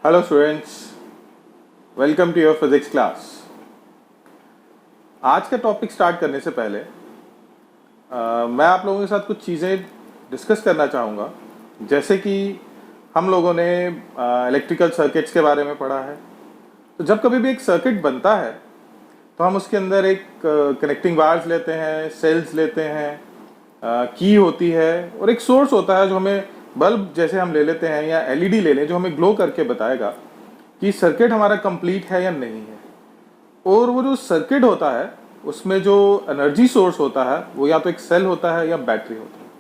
Hello students, welcome to your physics class. आज का topic start करने से पहले मैं आप लोगों के साथ कुछ चीज़ें डिस्कस करना चाहूँगा। जैसे कि हम लोगों ने इलेक्ट्रिकल सर्किट्स के बारे में पढ़ा है। तो जब कभी भी एक सर्किट बनता है तो हम उसके अंदर एक कनेक्टिंग वायर्स लेते हैं, सेल्स लेते हैं, की होती है और एक सोर्स होता है जो हमें बल्ब जैसे हम ले लेते हैं या एलईडी ले लें जो हमें ग्लो करके बताएगा कि सर्किट हमारा कंप्लीट है या नहीं है। और वो जो सर्किट होता है उसमें जो एनर्जी सोर्स होता है वो या तो एक सेल होता है या बैटरी होता है।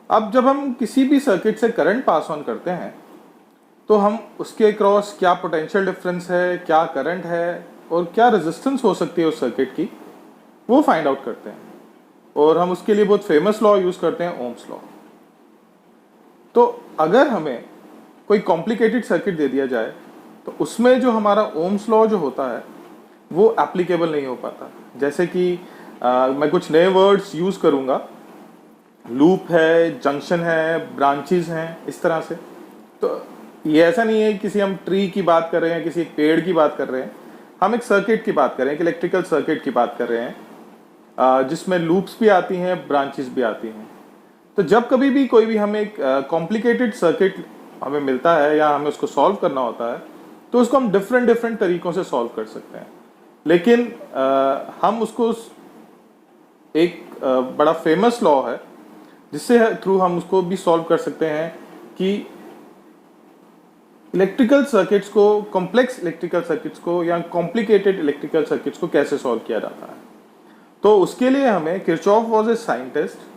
अब जब हम किसी भी सर्किट से करंट पास ऑन करते हैं तो हम उसके क्रॉस क्या पोटेंशियल डिफरेंस है, क्या करंट है और क्या रेजिस्टेंस हो सकती है उस सर्किट की, वो फाइंड आउट करते हैं। और हम उसके लिए बहुत फेमस लॉ यूज करते हैं, ओम्स लॉ। तो अगर हमें कोई कॉम्प्लिकेटेड सर्किट दे दिया जाए तो उसमें जो हमारा ओम्स लॉ जो होता है वो एप्लीकेबल नहीं हो पाता। जैसे कि मैं कुछ नए वर्ड्स यूज करूंगा, लूप है, जंक्शन है, ब्रांचेस हैं, इस तरह से। तो ये ऐसा नहीं है कि किसी हम ट्री की बात कर रहे हैं, किसी पेड़ की बात कर रहे हैं। हम एक सर्किट की बात कर रहे हैं, एक इलेक्ट्रिकल सर्किट की बात कर रहे हैं जिसमें लूप्स भी आती हैं, ब्रांचेस भी आती हैं। तो जब कभी भी कोई भी हमें एक कॉम्प्लिकेटेड सर्किट हमें मिलता है या हमें उसको सॉल्व करना होता है तो उसको हम डिफरेंट डिफरेंट तरीकों से सॉल्व कर सकते हैं। लेकिन हम उसको एक बड़ा फेमस लॉ है जिससे थ्रू हम उसको भी सॉल्व कर सकते हैं कि इलेक्ट्रिकल सर्किट्स को, कॉम्प्लेक्स इलेक्ट्रिकल सर्किट्स को या कॉम्प्लिकेटेड इलेक्ट्रिकल सर्किट्स को कैसे सॉल्व किया जाता है। तो उसके लिए हमें किरचॉफ वाज ए साइंटिस्ट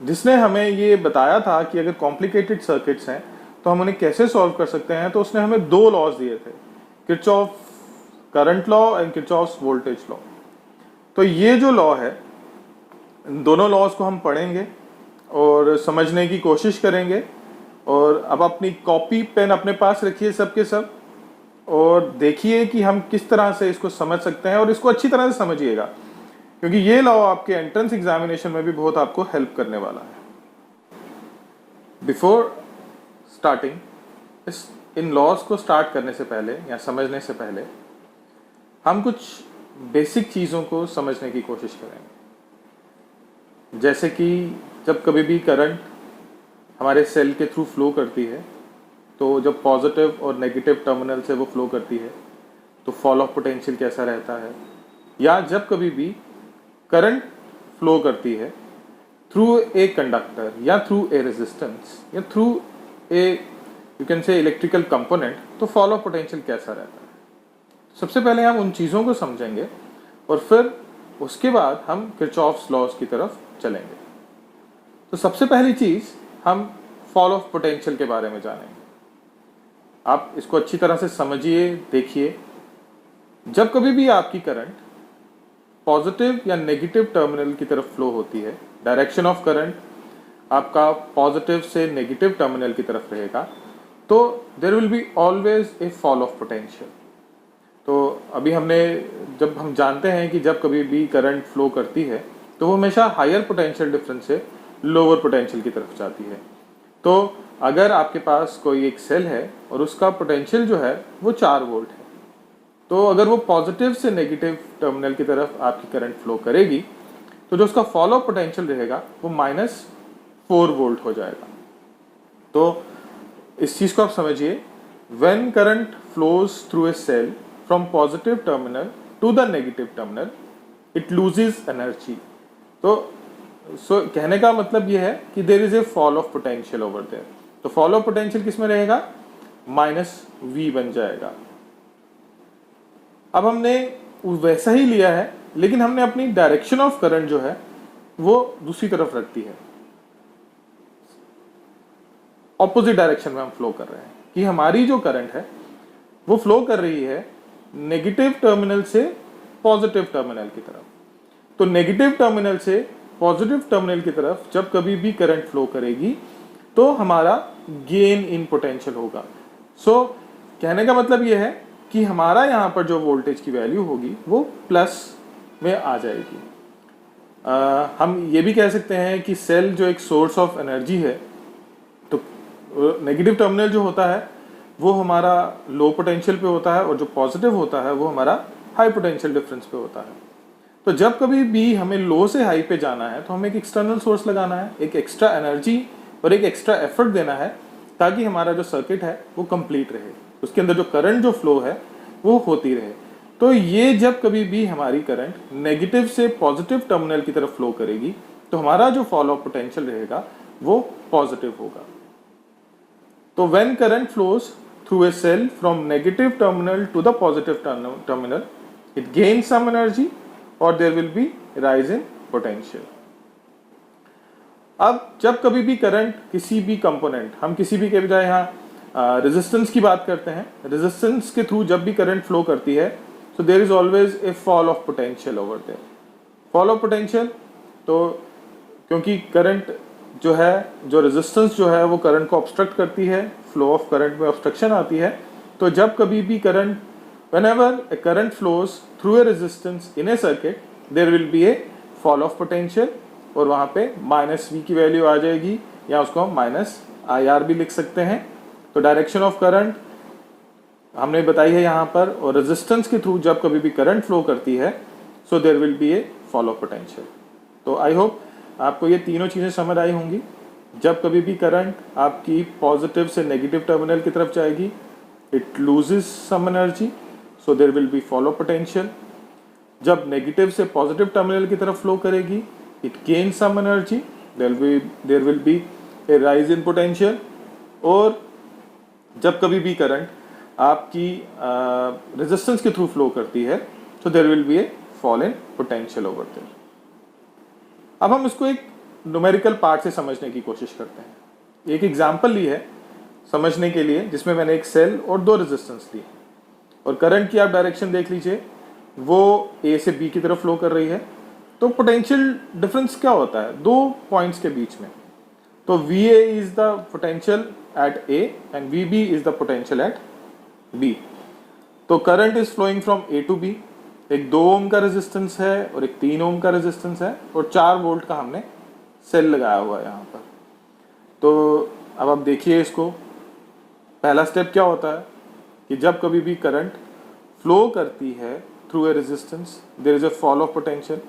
जिसने हमें ये बताया था कि अगर कॉम्प्लिकेटेड सर्किट्स हैं तो हम उन्हें कैसे सॉल्व कर सकते हैं। तो उसने हमें दो लॉज दिए थे, Kirchhoff current law and Kirchhoff voltage law. तो ये जो लॉ है, दोनों लॉज को हम पढ़ेंगे और समझने की कोशिश करेंगे। और अब अपनी कॉपी पेन अपने पास रखिए सबके सब और देखिए कि हम किस तरह से इसको समझ सकते हैं और इसको अच्छी तरह से समझिएगा, क्योंकि ये लॉ आपके एंट्रेंस एग्जामिनेशन में भी बहुत आपको हेल्प करने वाला है। बिफोर स्टार्टिंग इन लॉज को स्टार्ट करने से पहले या समझने से पहले हम कुछ बेसिक चीज़ों को समझने की कोशिश करेंगे। जैसे कि जब कभी भी करंट हमारे सेल के थ्रू फ्लो करती है तो जब पॉजिटिव और नेगेटिव टर्मिनल से वो फ्लो करती है तो फॉल ऑफ पोटेंशियल कैसा रहता है। या जब कभी भी करंट फ्लो करती है थ्रू ए कंडक्टर या थ्रू ए रेजिस्टेंस या through a you can say electrical component, तो फॉल ऑफ पोटेंशियल कैसा रहता है। सबसे पहले हम उन चीज़ों को समझेंगे और फिर उसके बाद हम किरचॉफ्स लॉज की तरफ चलेंगे। तो सबसे पहली चीज़ हम फॉल ऑफ पोटेंशियल के बारे में जानेंगे। आप इसको अच्छी तरह से समझिए, देखिए। जब कभी भी आपकी करंट पॉजिटिव या नेगेटिव टर्मिनल की तरफ फ्लो होती है, डायरेक्शन ऑफ करंट आपका पॉजिटिव से नेगेटिव टर्मिनल की तरफ रहेगा, तो there will be always a fall of potential. तो अभी जब हम जानते हैं कि जब कभी भी करंट फ्लो करती है तो वो हमेशा हायर पोटेंशियल डिफरेंस से लोअर पोटेंशियल की तरफ जाती है। तो अगर आपके पास कोई एक सेल है और उसका पोटेंशियल जो है वो 4 वोल्ट है, तो अगर वो पॉजिटिव से नेगेटिव टर्मिनल की तरफ आपकी करंट फ्लो करेगी तो जो उसका फॉल ऑफ पोटेंशियल रहेगा वो -4 वोल्ट हो जाएगा। तो इस चीज को आप समझिए, when current flows through a cell from positive terminal to the negative terminal it loses energy. तो कहने का मतलब यह है कि there is a fall of potential over there. तो फॉल ऑफ पोटेंशियल किस में रहेगा, -V बन जाएगा। अब हमने वैसा ही लिया है लेकिन हमने अपनी डायरेक्शन ऑफ करंट जो है वो दूसरी तरफ रख दी है, ऑपोजिट डायरेक्शन में हम फ्लो कर रहे हैं कि हमारी जो करंट है वो फ्लो कर रही है नेगेटिव टर्मिनल से पॉजिटिव टर्मिनल की तरफ। तो नेगेटिव टर्मिनल से पॉजिटिव टर्मिनल की तरफ जब कभी भी करंट फ्लो करेगी तो हमारा गेन इन पोटेंशियल होगा। सो कहने का मतलब यह है कि हमारा यहाँ पर जो वोल्टेज की वैल्यू होगी वो प्लस में आ जाएगी। हम ये भी कह सकते हैं कि सेल जो एक सोर्स ऑफ एनर्जी है, तो नेगेटिव टर्मिनल जो होता है वो हमारा लो पोटेंशियल पे होता है और जो पॉजिटिव होता है वो हमारा हाई पोटेंशियल डिफरेंस पे होता है। तो जब कभी भी हमें लो से हाई पे जाना है तो हमें एक एक्सटर्नल सोर्स लगाना है, एक एक्स्ट्रा एनर्जी और एक एक्स्ट्रा एफर्ट देना है ताकि हमारा जो सर्किट है वो कंप्लीट रहे, उसके अंदर जो करंट जो फ्लो है वो होती रहे। तो ये जब कभी भी हमारी करंट नेगेटिव से पॉजिटिव टर्मिनल की तरफ फ्लो करेगी तो हमारा जो फॉल ऑफ पोटेंशियल रहेगा वो पॉजिटिव होगा। तो when current flows through a cell from negative terminal to the positive terminal, it gains some energy और there will be rise in potential. अब जब कभी भी करंट किसी भी कंपोनेंट, हम किसी भी के बजाय यहाँ रेजिस्टेंस की बात करते हैं, रेजिस्टेंस के थ्रू जब भी करंट फ्लो करती है so there is always a fall of potential over there. fall of potential, तो क्योंकि करंट जो है, जो रेजिस्टेंस जो है वो करंट को ऑब्स्ट्रक्ट करती है, फ्लो ऑफ करंट में ऑब्स्ट्रक्शन आती है। तो जब कभी भी current, whenever a current flows through a resistance in a circuit, there will be a fall of potential और वहाँ पे माइनस वी की वैल्यू आ जाएगी, या उसको हम माइनस आई आर भी लिख सकते हैं। तो डायरेक्शन ऑफ करंट हमने बताई है यहाँ पर, और रेजिस्टेंस के थ्रू जब कभी भी करंट फ्लो करती है so there will be a fall of potential. तो आई होप आपको ये तीनों चीज़ें समझ आई होंगी। जब कभी भी करंट आपकी पॉजिटिव से नेगेटिव टर्मिनल की तरफ जाएगी, it loses some energy, so there will be fall of potential. जब नेगेटिव से पॉजिटिव टर्मिनल की तरफ फ्लो करेगी, it gain some energy, there will be a rise in potential. और जब कभी भी करंट आपकी रेजिस्टेंस के थ्रू फ्लो करती है तो there will be a fall in potential over there. अब हम इसको एक न्यूमेरिकल पार्ट से समझने की कोशिश करते हैं। एक एग्जांपल ली है समझने के लिए, जिसमें मैंने एक सेल और दो रेजिस्टेंस ली और करंट की आप डायरेक्शन देख लीजिए, वो ए से बी की तरफ फ्लो कर रही है। तो पोटेंशियल डिफरेंस क्या होता है दो पॉइंट्स के बीच में? तो V A is the potential at A and V B is the potential at B. तो current is flowing from A to B. एक 2 ओम का रेजिस्टेंस है और एक 3 ओम का रेजिस्टेंस है और 4 वोल्ट का हमने सेल लगाया हुआ है यहाँ पर। तो अब आप देखिए इसको, पहला स्टेप क्या होता है कि जब कभी भी करंट फ्लो करती है through a resistance, there is a fall of potential,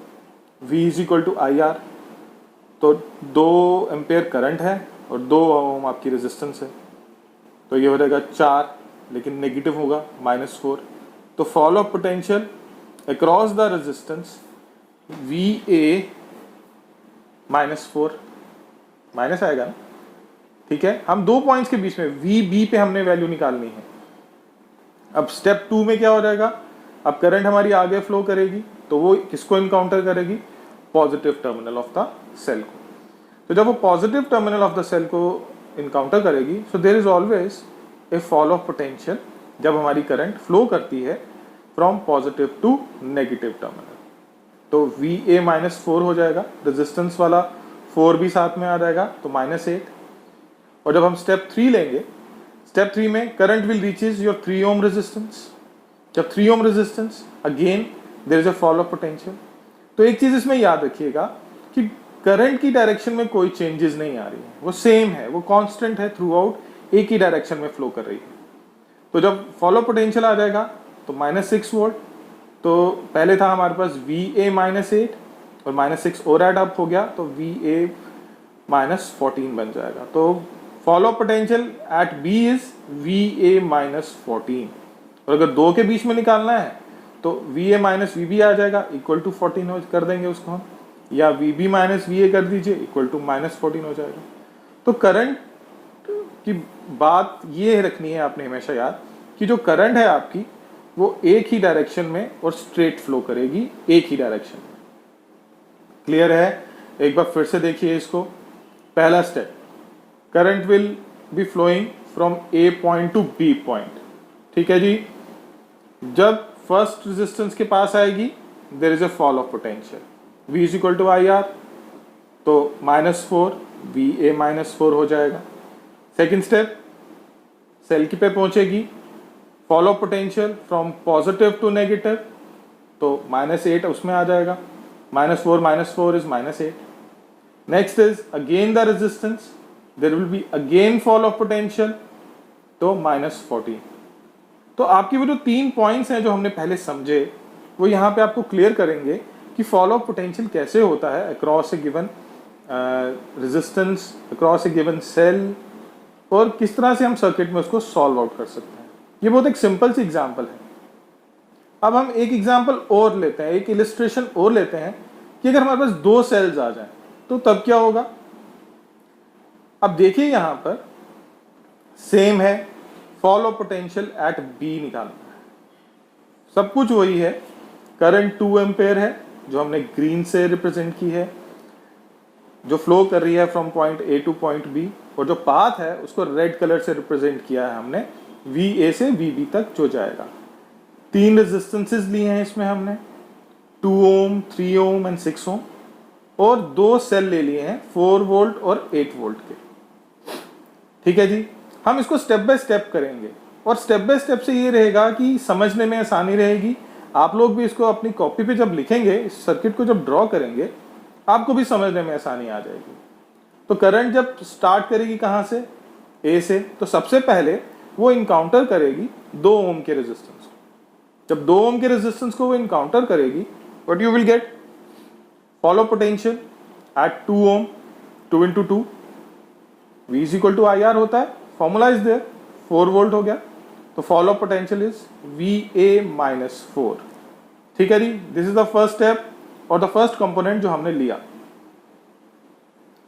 V is equal to I R. तो 2 एम्पेयर करंट है और 2 ओम आपकी रेजिस्टेंस है, तो ये हो जाएगा 4, लेकिन नेगेटिव होगा -4। तो fall of potential across the resistance VA -4, minus आएगा ना, ठीक है। हम 2 पॉइंट्स के बीच में VB पे हमने वैल्यू निकालनी है। अब स्टेप 2 में क्या हो जाएगा, अब करंट हमारी आगे फ्लो करेगी तो वो किसको इनकाउंटर करेगी? Positive terminal of the cell को। तो जब वो positive terminal of the cell को इनकाउंटर करेगी, so there is always a fall of potential जब हमारी करंट फ्लो करती है from positive to negative terminal. तो VA -4 हो जाएगा, रेजिस्टेंस वाला 4 भी साथ में आ जाएगा, तो -8। और जब हम स्टेप 3 लेंगे, स्टेप 3 में current will reaches your 3 ohm resistance. जब 3 ohm resistance, again there is a fall of potential. तो एक चीज इसमें याद रखिएगा कि करंट की डायरेक्शन में कोई चेंजेस नहीं आ रही है, वो सेम है, वो कांस्टेंट है, थ्रू आउट एक ही डायरेक्शन में फ्लो कर रही है। तो जब फॉलो पोटेंशियल आ जाएगा तो -6 वोल्ट, तो पहले था हमारे पास VA -8 और -6 और एड अप हो गया तो VA -14 बन जाएगा। तो follow potential eight B is VA -14। और अगर 2 के बीच में निकालना है तो VA -VB आ जाएगा, इक्वल टू 14 कर देंगे उसको हम, या VB -VA कर दीजिए, इक्वल टू -14 हो जाएगा। तो करंट की बात ये रखनी है आपने हमेशा याद कि जो करंट है आपकी वो एक ही डायरेक्शन में और स्ट्रेट फ्लो करेगी, एक ही डायरेक्शन में। क्लियर है? एक बार फिर से देखिए इसको। पहला step, current will be flowing from A point to B point, ठीक है जी। जब फर्स्ट रेजिस्टेंस के पास आएगी, there is a fall of potential, V is equal to I R, तो -4 VA -4 हो जाएगा। सेकेंड स्टेप, सेल की पे पहुंचेगी, fall of potential from positive to negative, तो -8 उसमें आ जाएगा, -4 is -8। Next is again the resistance, there will be again fall of potential तो -14। तो आपकी वो जो 3 पॉइंट्स हैं जो हमने पहले समझे, वो यहाँ पे आपको क्लियर करेंगे कि फॉलो पोटेंशियल कैसे होता है अक्रॉस ए गिवन रेजिस्टेंस, अक्रॉस ए गिवन सेल, और किस तरह से हम सर्किट में उसको सॉल्व आउट कर सकते हैं। ये बहुत एक सिंपल सी एग्जांपल है। अब हम एक एग्जांपल और लेते हैं, एक इलिस्ट्रेशन और लेते हैं कि अगर हमारे पास 2 सेल्स आ जाएं तो तब क्या होगा। अब देखिए यहां पर सेम है, फॉलो पोटेंशियल एट बी निकालना है, सब कुछ वही है। करंट 2 एम्पेयर है जो हमने ग्रीन से रिप्रेजेंट की है, जो फ्लो कर रही है from point A to point B, और जो पाथ है उसको रेड कलर से रिप्रेजेंट किया है हमने वी ए से वी बी तक जो जाएगा। 3 रेजिस्टेंसेस लिए हैं इसमें हमने, 2 ओम, 3 ओम एंड 6 ओम, और 2 सेल ले लिए हैं 4 वोल्ट और 8 वोल्ट के। ठीक है जी, हम इसको स्टेप बाय स्टेप करेंगे, और स्टेप बाय स्टेप से ये रहेगा कि समझने में आसानी रहेगी। आप लोग भी इसको अपनी कॉपी पे जब लिखेंगे, इस सर्किट को जब ड्रॉ करेंगे, आपको भी समझने में आसानी आ जाएगी। तो करंट जब स्टार्ट करेगी कहां से, ए से, तो सबसे पहले वो इनकाउंटर करेगी 2 ओम के रेजिस्टेंस को। जब 2 ओम के रेजिस्टेंस को वो इनकाउंटर करेगी, what you will get, fall of potential at 2 ohm, 2 into 2, V is equal to I R होता है, फॉर्मूला इज देयर, 4 वोल्ट हो गया। तो फॉलो पोटेंशियल इज VA-4। ठीक है जी, this is the first step और द फर्स्ट कंपोनेंट जो हमने लिया।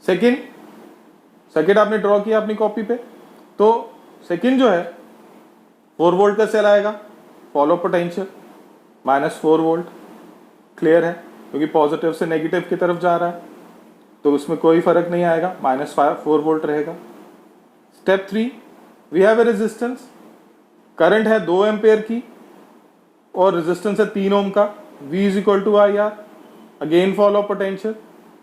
सेकंड आपने ड्रॉ किया अपनी कॉपी पे, तो सेकंड जो है 4 वोल्ट का सेल आएगा, फॉलो पोटेंशियल -4 वोल्ट, क्लियर है, क्योंकि पॉजिटिव से नेगेटिव की तरफ जा रहा है तो उसमें कोई फर्क नहीं आएगा, -4 वोल्ट रहेगा। Step 3, we have a resistance, current है 2 एम्पेयर की और रेजिस्टेंस है 3 ओम का, V is equal to I R, again fall of potential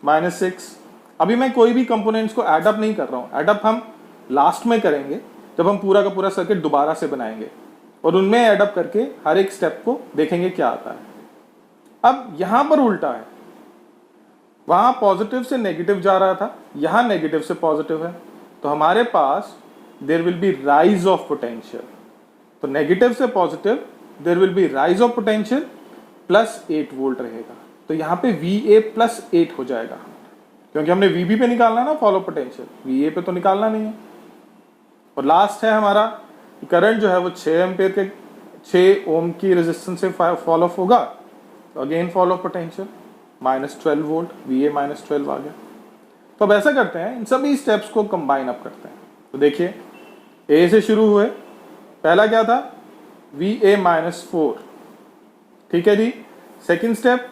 -6। अभी मैं कोई भी कंपोनेंट्स को एड अप नहीं कर रहा हूं, एड अप हम लास्ट में करेंगे जब हम पूरा का पूरा सर्किट दोबारा से बनाएंगे, और उनमें एड अप करके हर एक स्टेप को देखेंगे क्या आता है। अब यहां पर उल्टा है, वहां पॉजिटिव से नेगेटिव जा रहा था, यहां नेगेटिव से पॉजिटिव है, तो हमारे पास there will be rise of potential. तो नेगेटिव से positive there will be rise of potential +8 volt रहेगा। तो यहां पे VA +8 हो जाएगा, क्योंकि हमने VB पे निकालना है ना फॉलो पोटेंशियल, VA पे तो निकालना नहीं है। और लास्ट है हमारा करंट जो है वो 6 एम्पेयर के 6 ओम की रेजिस्टेंस से फॉलो होगा, तो again fall of potential -12 volt, VA -12 आ गया। तो अब ऐसा करते हैं, इन सभी स्टेप्स को कंबाइन अप करते हैं। तो देखिए A से शुरू हुए, पहला क्या था, VA-4, ठीक है जी। सेकंड स्टेप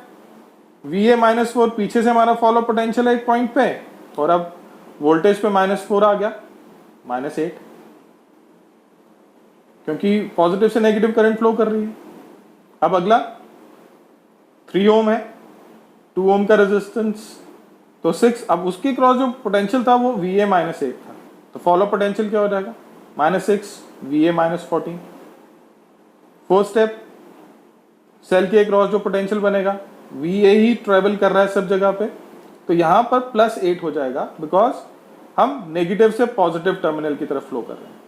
VA-4, पीछे से हमारा फॉलो पोटेंशियल है एक पॉइंट पे, और अब वोल्टेज पे -4 आ गया, -8, क्योंकि पॉजिटिव से नेगेटिव करंट फ्लो कर रही है। अब अगला 3 ओम है, 2 ओम का रेजिस्टेंस, तो 6, अब उसके क्रॉस जो पोटेंशियल था वो VA-8 था, तो फॉलो पोटेंशियल क्या हो जाएगा, -6 VA-14। फोर्थ स्टेप, सेल के क्रॉस जो पोटेंशियल बनेगा, VA ही ट्रेवल कर रहा है सब जगह पे, तो यहां पर +8 हो जाएगा, बिकॉज हम नेगेटिव से पॉजिटिव टर्मिनल की तरफ फ्लो कर रहे हैं।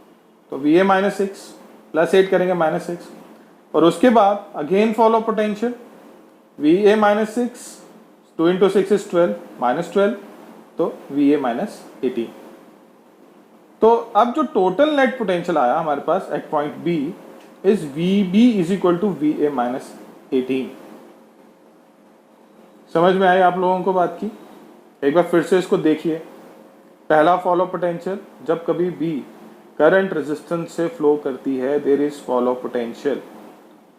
तो VA-6 +8 करेंगे -6, और उसके बाद again fall of potential VA-6, 2 into 6 is 12, -12, तो VA-18। तो अब जो टोटल नेट पोटेंशियल आया हमारे पास at point B is VB is equal to VA-18। समझ में आई आप लोगों को बात की? एक बार फिर से इसको देखिए। पहला फॉलो पोटेंशियल, जब कभी B करंट रेजिस्टेंस से फ्लो करती है, देयर इज फॉलो पोटेंशियल,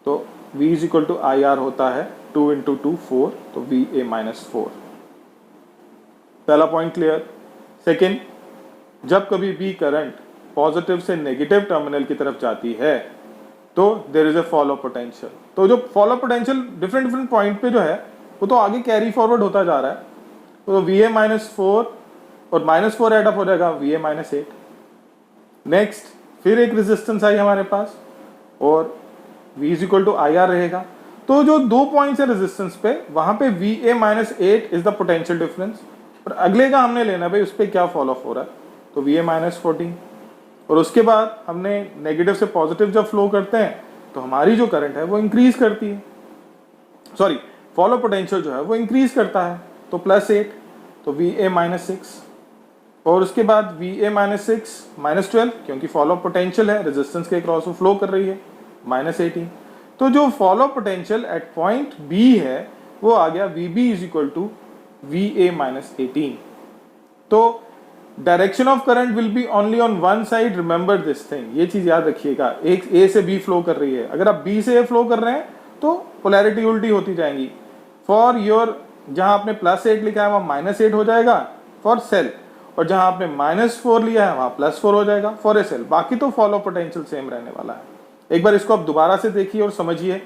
तो V is equal to I R होता है 2 इंटू 2 4, तो VA-4। पहला पॉइंट क्लियर। सेकेंड, जब कभी B करंट पॉजिटिव से नेगेटिव टर्मिनल की तरफ जाती है, तो there is a fall of potential. तो जो फॉलो पोटेंशियल डिफरेंट पॉइंट पे जो है वो तो आगे कैरी फॉरवर्ड होता जा रहा है, तो VA-4 और -4 एड अप हो जाएगा VA-8। नेक्स्ट फिर एक रेजिस्टेंस आई हमारे पास, और V is equal to I R रहेगा। तो जो 2 पॉइंट्स है रेजिस्टेंस पे, वहां पे VA-8 is the potential difference, और अगले का हमने लेना भाई उस पर क्या फॉलो हो रहा है, तो VA-14। और उसके बाद हमने नेगेटिव से पॉजिटिव जब फ्लो करते हैं तो हमारी जो करंट है वो इंक्रीज करती है, सॉरी फॉलो पोटेंशियल जो है वो इंक्रीज करता है, तो +8, तो VA -6, और उसके बाद VA -6 -12, क्योंकि फॉलो पोटेंशियल है, रेजिस्टेंस के क्रॉस वो फ्लो कर रही है, -18। तो जो follow potential eight point B है वो आ गया VB = VA -18। तो direction of current will B only on one side, remember this thing, ये चीज याद रखिएगा। एक A से B फ्लो कर रही है, अगर आप B से A फ्लो कर रहे हैं तो पोलैरिटी उल्टी होती जाएंगी। फॉर योर, जहां आपने +8 लिखा है वहां -8 हो जाएगा फॉर सेल, और जहां आपने -4 लिया है वहां +4 हो जाएगा फॉर ए सेल। बाकी तो फॉलो पोटेंशियल सेम रहने वाला है। एक बार इसको आप दोबारा से देखिए और समझिए।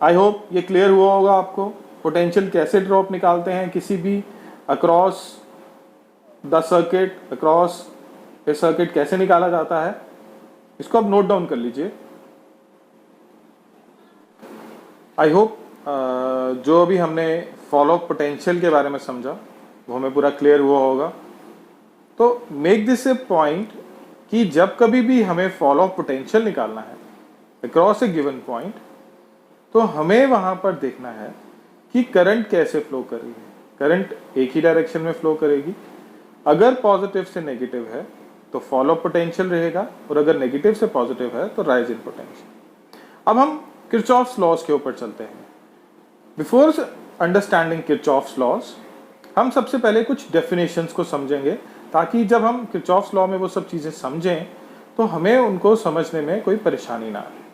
आई होप ये क्लियर हुआ होगा आपको, पोटेंशियल कैसे ड्रॉप निकालते हैं किसी भी across the circuit, across A circuit कैसे निकाला जाता है, इसको आप नोट डाउन कर लीजिए। आई होप जो अभी हमने फॉलो पोटेंशियल के बारे में समझा वो हमें पूरा क्लियर हुआ होगा। तो मेक दिस ए पॉइंट कि जब कभी भी हमें फॉलो पोटेंशियल निकालना है अक्रॉस ए गिवन पॉइंट, तो हमें वहां पर देखना है कि करंट कैसे फ्लो कर रही है। करंट एक ही डायरेक्शन में फ्लो करेगी, अगर पॉजिटिव से नेगेटिव है तो फॉलो पोटेंशियल रहेगा, और अगर नेगेटिव से पॉजिटिव है तो राइज इन पोटेंशियल। अब हम किरचॉफ्स लॉज के ऊपर चलते हैं। बिफोर अंडरस्टैंडिंग किरचॉफ्स लॉज, हम सबसे पहले कुछ डेफिनेशंस को समझेंगे, ताकि जब हम किरचॉफ्स लॉ में वो सब चीजें समझें तो हमें उनको समझने में कोई परेशानी ना आए।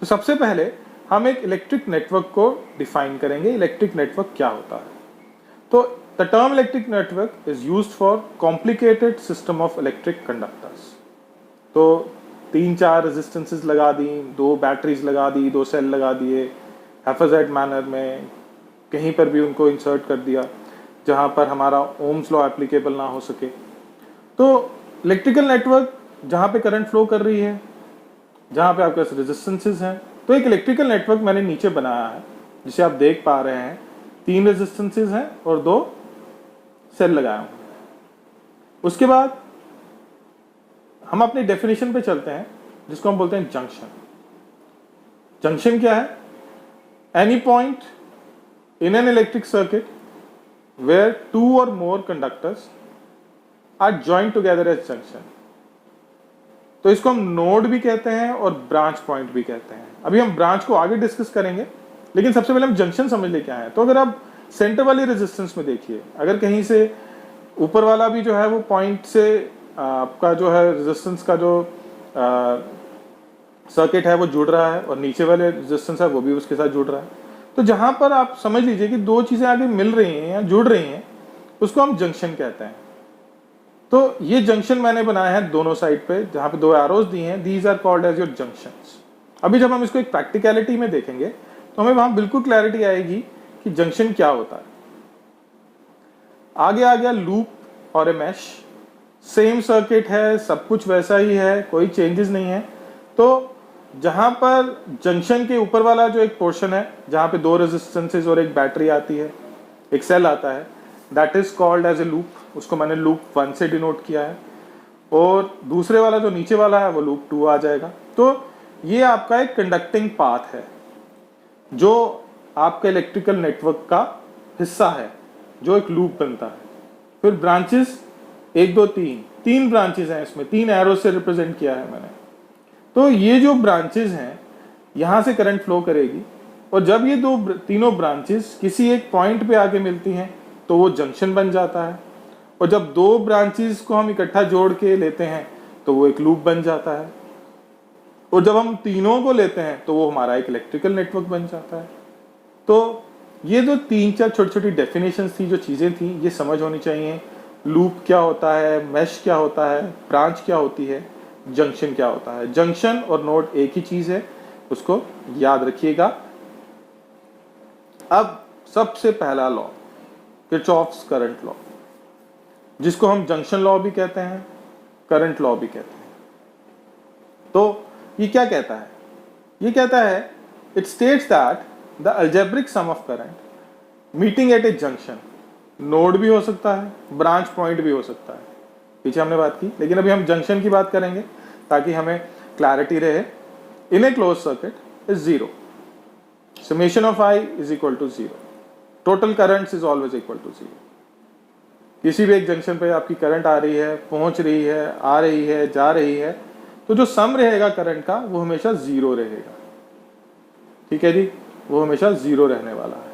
तो सबसे पहले हम एक इलेक्ट्रिक नेटवर्क को डिफाइन करेंगे। इलेक्ट्रिक नेटवर्क क्या होता है? तो the term electric network is used for complicated system of electric conductors. तो 3-4 रेजिस्टेंसेस लगा दी, 2 बैटरीज लगा दी, 2 सेल लगा दिए, हैफेजेड मैनर में कहीं पर भी उनको इंसर्ट कर दिया जहां पर हमारा ओम्स लॉ एप्लीकेबल ना हो सके। तो इलेक्ट्रिकल नेटवर्क जहां पे करंट फ्लो कर रही है, जहां पे आपके पास रेजिस्टेंसेस हैं, तो एक इलेक्ट्रिकल नेटवर्क मैंने नीचे बनाया है जिसे आप देख पा रहे हैं। 3 रेजिस्टेंसेस हैं और 2 सेल लगाए हुए हैं। उसके बाद हम अपनी डेफिनेशन पे चलते हैं जिसको हम बोलते हैं जंक्शन। जंक्शन क्या है? Any point in an electric circuit where 2 or more conductors are joined together as junction। तो इसको हम नोड भी कहते हैं और ब्रांच पॉइंट भी कहते हैं। अभी हम ब्रांच को आगे डिस्कस करेंगे, लेकिन सबसे पहले हम जंक्शन समझ ले क्या है। तो अगर आप सेंटर वाली रेजिस्टेंस में देखिए, अगर कहीं से ऊपर वाला भी जो है वो पॉइंट से आपका जो है रेजिस्टेंस का जो सर्किट है वो जुड़ रहा है, और नीचे वाले रेजिस्टेंस है वो भी उसके साथ जुड़ रहा है, तो जहां पर आप समझ लीजिए कि 2 चीजें आगे मिल रही हैं या जुड़ रही हैं, उसको हम जंक्शन कहते हैं। तो ये जंक्शन मैंने बनाया है दोनों साइड पे, जहां पे 2 एरोज दिए हैं, these are called as your junctions. अभी जब हम इसको एक प्रैक्टिकलिटी में देखेंगे तो हमें वहां बिल्कुल क्लैरिटी आएगी कि जंक्शन क्या होता है। आगे आ गया लूप और ए मैश। सेम सर्किट है, सब कुछ वैसा ही है, कोई चेंजेस नहीं है। तो जहां पर जंक्शन के ऊपर वाला जो एक पोर्शन है, जहां पे 2 रेजिस्टेंसेस और एक बैटरी आती है, एक सेल आता है, that is called as a loop. उसको मैंने लूप 1 से डिनोट किया है, और दूसरे वाला जो नीचे वाला है वो लूप 2 आ जाएगा। तो ये आपका एक कंडक्टिंग पाथ है जो आपके इलेक्ट्रिकल नेटवर्क का हिस्सा है, जो एक लूप बनता है। फिर ब्रांचेस 1 2 3 ब्रांचेस हैं, इसमें 3 एरो से रिप्रेजेंट किया है मैंने। तो ये जो ब्रांचेस हैं यहां से करंट फ्लो करेगी, और जब ये तीनों ब्रांचेस किसी एक पॉइंट पे आके मिलती हैं तो वो जंक्शन बन जाता है, और जब 2 ब्रांचेस को हम इकट्ठा जोड़ के लेते हैं तो वो एक लूप बन जाता है, और जब हम तीनों को लेते हैं तो वो हमारा एक इलेक्ट्रिकल नेटवर्क बन जाता है। तो ये जो 3-4 छोटी छोटी डेफिनेशंस थी, जो चीजें थी, ये समझ होनी चाहिए। लूप क्या होता है, मैश क्या होता है, ब्रांच क्या होती है, जंक्शन क्या होता है। जंक्शन और नोड एक ही चीज है, उसको याद रखिएगा। अब सबसे पहला लॉ, किरचॉफ्स करंट लॉ, जिसको हम जंक्शन लॉ भी कहते हैं, करंट लॉ भी कहते हैं। तो ये क्या कहता है? ये कहता है, it states that the algebraic sum of current meeting at a junction, node भी हो सकता है, ब्रांच पॉइंट भी हो सकता है, पीछे हमने बात की, लेकिन अभी हम जंक्शन की बात करेंगे ताकि हमें क्लैरिटी रहे। In a close circuit is 0, summation of I is equal to 0, total currents is always equal to 0। किसी भी एक जंक्शन पे आपकी करंट आ रही है, पहुंच रही है, आ रही है, जा रही है, तो जो सम रहेगा करंट का वो हमेशा 0 रहेगा। ठीक है जी, वो हमेशा 0 रहने वाला है।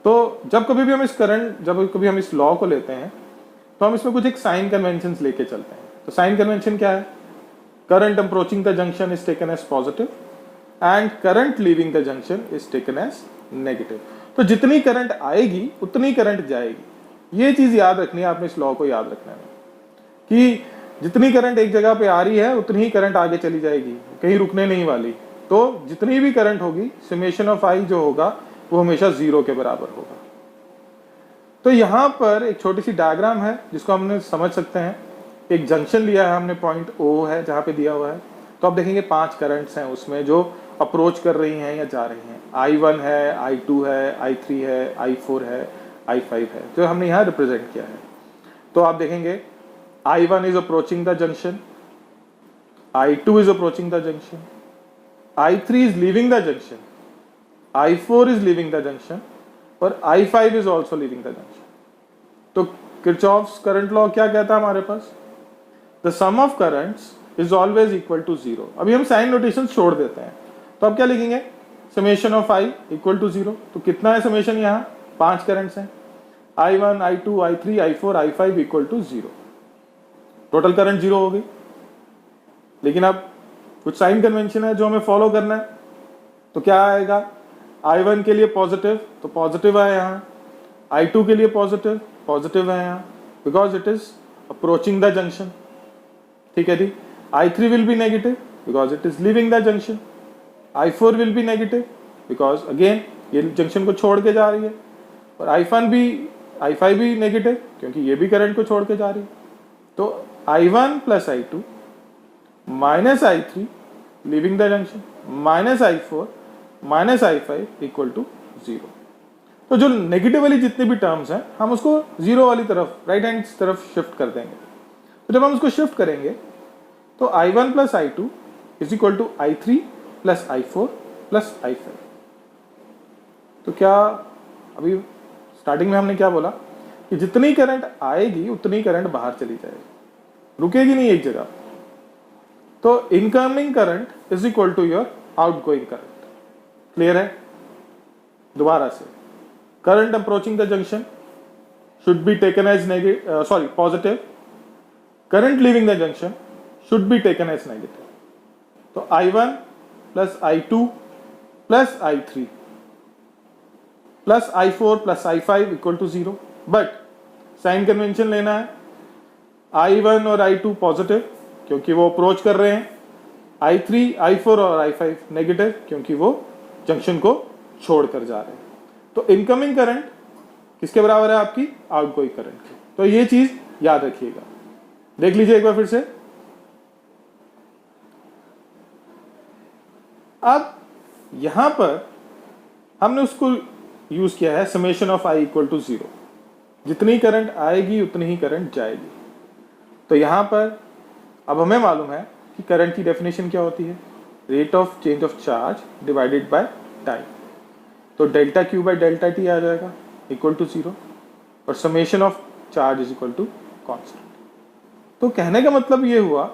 तो जब कभी भी हम इस लॉ को लेते हैं तो हम इसमें कुछ एक साइन कन्वेंशन लेके चलते हैं। तो साइन कन्वेंशन क्या है? Current approaching the junction is taken as positive and current leaving the junction is taken as negative. तो जितनी करंट आएगी उतनी करंट जाएगी। ये चीज याद रखनी है आपने इस लॉ को याद रखना है कि जितनी करंट एक जगह पे आ रही है उतनी ही करंट आगे चली जाएगी, कहीं रुकने नहीं वाली। तो जितनी भी करंट होगी, समेशन ऑफ आई जो होगा वो हमेशा 0 के बराबर होगा। तो यहां पर एक छोटी सी डायग्राम है जिसको हमने समझ सकते हैं। एक जंक्शन लिया है हमने, पॉइंट O है जहां पे दिया हुआ है। तो आप देखेंगे 5 करंट्स हैं उसमें जो अप्रोच कर रही हैं या जा रही हैं। I1 है, I2 है, I3 है, I4 है, I5 है, जो हमने यहाँ रिप्रेजेंट किया है। तो आप देखेंगे I1 is approaching the junction, I2 is approaching the junction, I3 is leaving the junction, I4 is leaving the junction और I5 is also leaving the junction. तो किरचॉफ्स करंट लॉ क्या कहता है हमारे पास? The sum of currents is always equal to 0। अभी हम sign notation छोड़ देते हैं, तो अब क्या लिखेंगे? Summation of I equal to 0। तो कितना है समेशन? यहाँ 5 करंट्स हैं, I1, I2, I3, I4, I5 equal to 0। Total current 0 हो गई। लेकिन अब कुछ साइन कन्वेंशन है जो हमें फॉलो करना है। तो क्या आएगा? I1 के लिए पॉजिटिव, तो पॉजिटिव है यहाँ। I2 के लिए पॉजिटिव, पॉजिटिव है यहाँ, because it is approaching the junction. ठीक है जी। I3 will be negative because it is leaving the junction. I4 will be negative because again ये जंक्शन को छोड़ के जा रही है। और I5 भी नेगेटिव क्योंकि ये भी करंट को छोड़ के जा रही है। तो I1 plus I2 minus I3 leaving the junction minus I4 minus I5 equal to 0। तो जो नेगेटिव वाली जितनी भी टर्म्स हैं हम उसको 0 वाली तरफ, राइट हैंड तरफ शिफ्ट कर देंगे। तो जब हम उसको शिफ्ट करेंगे तो I1 plus I2 is equal to I3 plus I4 plus I5। तो क्या अभी स्टार्टिंग में हमने क्या बोला कि जितनी करंट आएगी उतनी करंट बाहर चली जाएगी, रुकेगी नहीं एक जगह। तो incoming current is equal to your outgoing current. Clear है? दोबारा से, current approaching the junction should be taken as positive, current leaving the junction should be taken as negative. तो I1 plus I2 plus I3 plus I4 plus I5 equal to 0। But sign convention लेना है, I1 और I2 positive क्योंकि वो approach कर रहे हैं, I3, I4 और I5 नेगेटिव क्योंकि वो जंक्शन को छोड़कर जा रहे हैं। तो इनकमिंग करंट किसके बराबर है? आपकी आउटगोइंग करंट के। तो ये चीज याद रखिएगा। देख लीजिए एक बार फिर से। अब यहां पर हमने उसको यूज किया है summation of I equal to 0। जितनी करंट आएगी उतनी ही करंट जाएगी। तो यहां पर अब हमें मालूम है कि करंट की डेफिनेशन क्या होती है? Rate of change of charge divided by time. तो delta q by delta t आ जाएगा इक्वल टू 0 और summation of charge is equal to constant. तो कहने का मतलब ये हुआ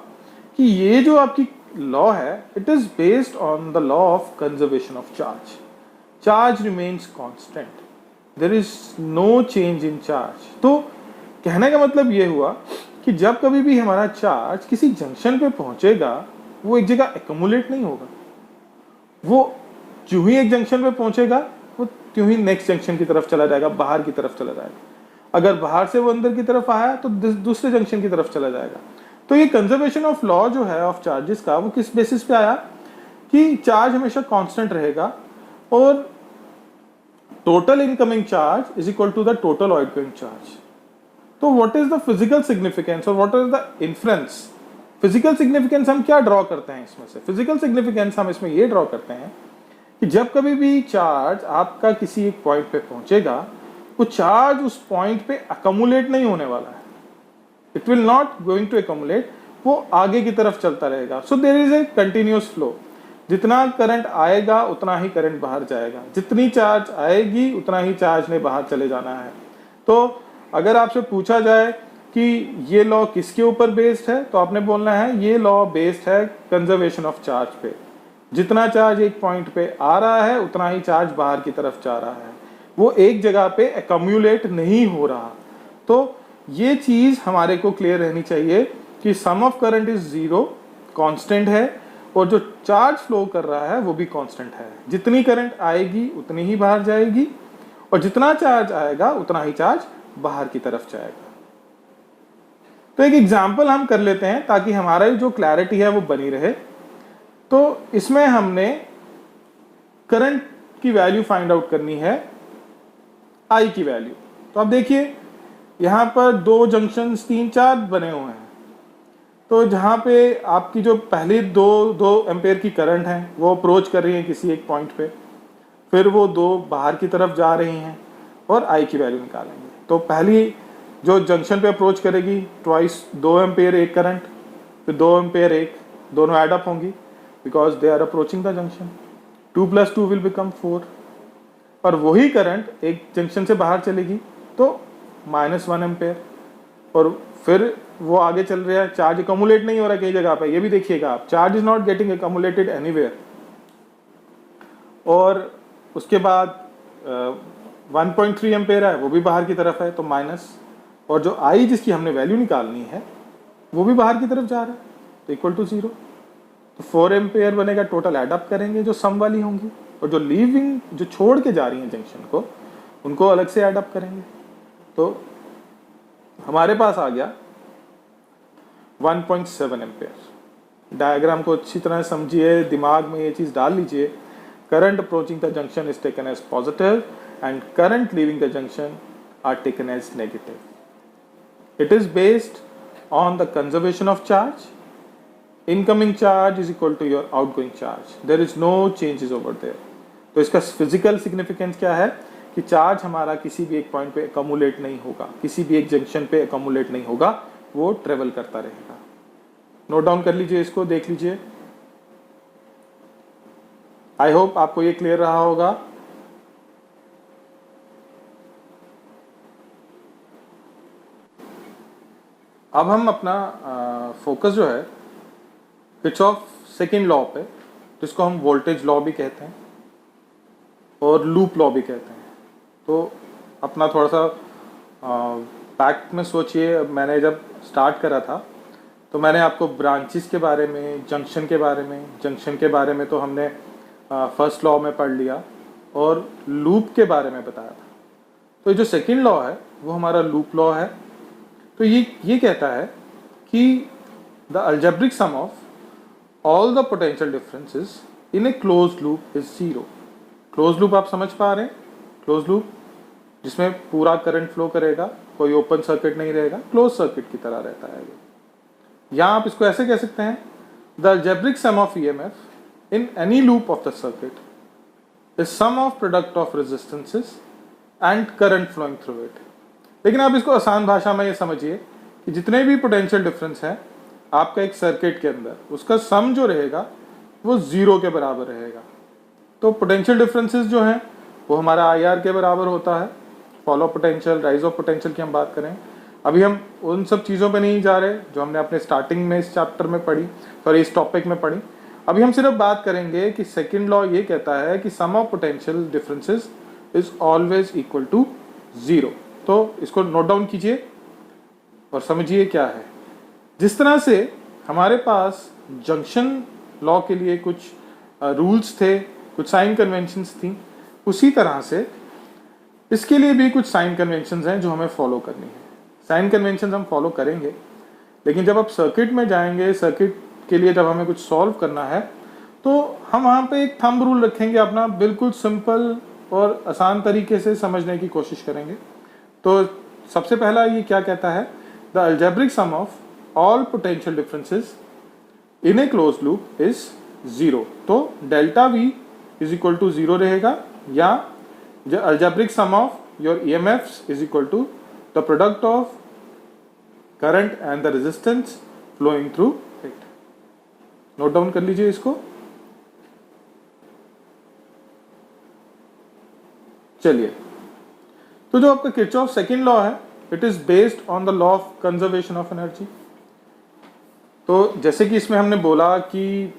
कि ये जो आपकी लॉ है it is based on the law of conservation of charge. Charge remains constant, there is no change in charge. तो कहने का मतलब ये हुआ कि जब कभी भी हमारा चार्ज किसी जंक्शन पे पहुंचेगा वो एक जगह एक्यूमुलेट नहीं होगा। वो जो ही एक जंक्शन पे पहुंचेगा वो त्यों ही नेक्स्ट जंक्शन की तरफ चला जाएगा, बाहर की तरफ चला जाएगा। अगर बाहर से वो अंदर की तरफ आया तो दूसरे जंक्शन की तरफ चला जाएगा। तो ये कंजर्वेशन ऑफ लॉ जो है ऑफ चार्जेस का, वो किस बेसिस पे आया कि चार्ज हमेशा कांस्टेंट रहेगा और total incoming charge is equal to the total outgoing charge. तो what is the physical significance और what is the inference? Physical significance हम क्या ड्रॉ करते हैं इसमें से? फिजिकल सिग्निफिकेंस हम इसमें ये ड्रॉ करते हैं कि जब कभी भी चार्ज आपका किसी एक पॉइंट पे पहुंचेगा वो चार्ज उस पॉइंट पे अकमुलेट नहीं होने वाला है। It will not going to accumulate, वो आगे की तरफ चलता रहेगा। So there is a continuous flow, जितना करंट आएगा उतना ही करंट बाहर जाएगा, जितनी चार्ज आएगी उतना ही चार्ज ने बाहर चले जाना है। तो अगर आपसे पूछा जाए कि ये लॉ किसके ऊपर बेस्ड है, तो आपने बोलना है ये लॉ बेस्ड है कंजर्वेशन ऑफ चार्ज पे। जितना चार्ज एक पॉइंट पे आ रहा है उतना ही चार्ज बाहर की तरफ जा रहा है, वो एक जगह पे एक्यूमुलेट नहीं हो रहा। तो ये चीज हमारे को क्लियर रहनी चाहिए कि sum of current is zero, constant है, और जो चार्ज फ्लो कर रहा है वो भी कांस्टेंट है। जितनी करंट आएगी उतनी ही बाहर जाएगी, और जितना चार्ज आएगा उतना ही चार्ज बाहर की तरफ जाएगा। तो एक एग्जांपल हम कर लेते हैं ताकि हमारा जो क्लैरिटी है वो बनी रहे। तो इसमें हमने करंट की वैल्यू फाइंड आउट करनी है, आई की वैल्यू। तो अब देखिए यहां पर दो जंक्शंस 3-4 बने हुए हैं। तो जहां पे आपकी जो पहली दो एम्पेयर की करंट है वो अप्रोच कर रही है किसी एक पॉइंट पे, फिर वो दो बाहर की तरफ जा रही हैं, और आई की वैल्यू निकालेंगे। तो पहली जो जंक्शन पे अप्रोच करेगी ट्वाइस 2 एम्पेयर एक करंट, फिर 2 एम्पेयर एक, दोनों एड अप होंगी because they are approaching the junction. 2 + 2 will become 4, और वही करंट एक जंक्शन से बाहर चलेगी तो -1 एम्पेयर, और फिर वो आगे चल रहा है, चार्ज एक्यूमुलेट नहीं हो रहा कई जगह पे, ये भी देखिएगा आप, charge is not getting accumulated anywhere. और उसके बाद 1.3 एम्पेयर है वो भी बाहर की तरफ है तो माइनस, और जो आई जिसकी हमने वैल्यू निकालनी है वो भी बाहर की तरफ जा रहा है तो इक्वल टू 0। तो 4 एम्पेयर बनेगा, टोटल एडअप करेंगे जो सम वाली होंगी, और जो लीविंग जो छोड़ के जा रही हैं जंक्शन को उनको अलग से एडअप करेंगे। तो हमारे पास आ गया 1.7 एम्पेयर। डायग्राम को अच्छी तरह समझिए, दिमाग में ये चीज डाल लीजिए। Current approaching the junction is taken as positive and current leaving the junction are taken as negative. It is based on the conservation of charge. Incoming charge is equal to your outgoing charge. There is no changes over there. तो इसका physical significance क्या है कि charge हमारा किसी भी एक point पे एक्यूमुलेट नहीं होगा, किसी भी एक जंक्शन पे एक्यूमुलेट नहीं होगा, वो ट्रेवल करता रहेगा। नोट डाउन कर लीजिए, इसको देख लीजिए। आई होप आपको ये क्लियर रहा होगा। अब हम अपना फोकस जो है किरचॉफ सेकंड लॉ पे, जिसको हम वोल्टेज लॉ भी कहते हैं और लूप लॉ भी कहते हैं। तो अपना थोड़ा सा बैक में सोचिए, मैंने जब स्टार्ट करा था तो मैंने आपको ब्रांचेस के बारे में, जंक्शन के बारे में तो हमने फर्स्ट लॉ में पढ़ लिया, और लूप के बारे में बताया था। तो ये जो सेकंड लॉ है वो हमारा लूप लॉ है। तो ये कहता है कि the algebraic sum of all the potential differences in a close loop is 0। Close loop आप समझ पा रहे हैं? क्लोज लूप जिसमें पूरा करंट फ्लो करेगा, कोई ओपन सर्किट नहीं रहेगा, क्लोज सर्किट की तरह रहता है। या आप इसको ऐसे कह सकते हैं, the algebraic sum of EMF in any loop of the circuit is sum of product of resistances and current flowing through it. लेकिन आप इसको आसान भाषा में ये समझिए कि जितने भी पोटेंशियल डिफरेंस है आपका एक सर्किट के अंदर, उसका सम जो रहेगा वो 0 के बराबर रहेगा। तो पोटेंशियल डिफरेंसेस जो हैं वो हमारा IR के बराबर होता है। Fall of potential, rise of potential की हम बात करें, अभी हम उन सब चीज़ों पे नहीं जा रहे जो हमने अपने स्टार्टिंग में इस चैप्टर में पढ़ी, सॉरी इस टॉपिक में पढ़ी। अभी हम सिर्फ बात करेंगे कि सेकेंड लॉ ये कहता है कि sum of potential differences is always equal to 0। तो इसको नोट डाउन कीजिए और समझिए क्या है। जिस तरह से हमारे पास जंक्शन लॉ के लिए कुछ रूल्स थे, कुछ साइन कन्वेंशंस थी, उसी तरह से इसके लिए भी कुछ साइन कन्वेंशंस हैं जो हमें फॉलो करनी है। साइन कन्वेंशंस हम फॉलो करेंगे, लेकिन जब आप सर्किट में जाएंगे, सर्किट के लिए जब हमें कुछ सॉल्व करना है, तो हम वहाँ पे एक थंब रूल रखेंगे अपना, बिल्कुल सिंपल और आसान तरीके से समझने की कोशिश करेंगे। तो सबसे पहला ये क्या कहता है, the algebraic sum of all potential differences in a close loop is 0। तो delta V is equal to 0 रहेगा, या the algebraic sum of your EMFs is equal to the product of current and the resistance flowing through it. Note down कर लीजिए इसको। चलिए, तो जो आपका किरचॉफ सेकंड लॉ है, it is based on the law of conservation of energy. तो जैसे कि इसमें हमने बोला कि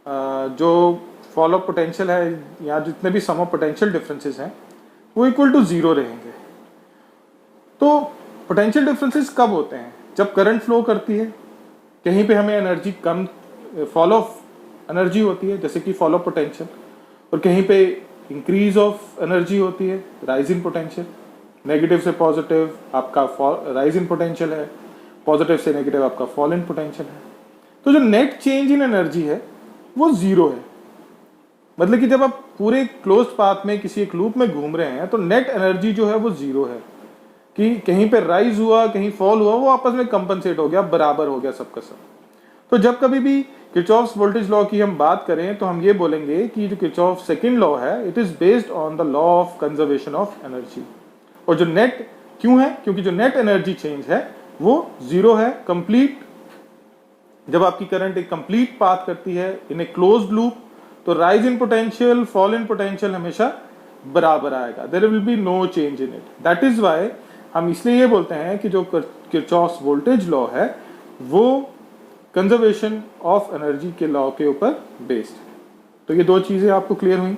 जो फॉल ऑफ पोटेंशियल है या जितने भी सम ऑफ पोटेंशियल डिफरेंसेस हैं वो इक्वल टू जीरो रहेंगे। तो पोटेंशियल डिफरेंसेस कब होते हैं? जब करंट फ्लो करती है, कहीं पे हमें energy come, fall of energy होती है जैसे कि फॉल ऑफ पोटेंशियल, और कहीं पे इंक्रीज ऑफ एनर्जी होती है, राइज इन पोटेंशियल। नेगेटिव से पॉजिटिव आपका राइज इन पोटेंशियल है, पॉजिटिव से नेगेटिव आपका फॉल इन पोटेंशियल है। तो जो नेट चेंज इन एनर्जी है वो जीरो है। मतलब कि जब आप पूरे क्लोज्ड पाथ में किसी एक लूप में घूम रहे हैं तो नेट एनर्जी जो है वो जीरो है, कि कहीं पे राइज हुआ कहीं फॉल हुआ वो आपस में कंपनसेट हो गया, बराबर हो गया सबका सब। तो जब कभी भी किरचॉफ्स वोल्टेज लॉ की हम बात करें तो हम ये बोलेंगे कि जो किरचॉफ सेकंड लॉ है it is based on the law of conservation of energy. और जो नेट क्यों है? क्योंकि जो नेट एनर्जी चेंज है वो जीरो है, कंप्लीट। जब आपकी करंट एक कंप्लीट पाथ करती है इन ए क्लोज्ड लूप तो rise in potential, fall in potential हमेशा बराबर आएगा। There will be no change in it. That is why हम इसलिए ये बोलते हैं कि जो किरचॉफ्स वोल्टेज लॉ है वो कंजर्वेशन ऑफ एनर्जी के लॉ के ऊपर बेस्ड है। तो ये दो चीजें आपको क्लियर हुई।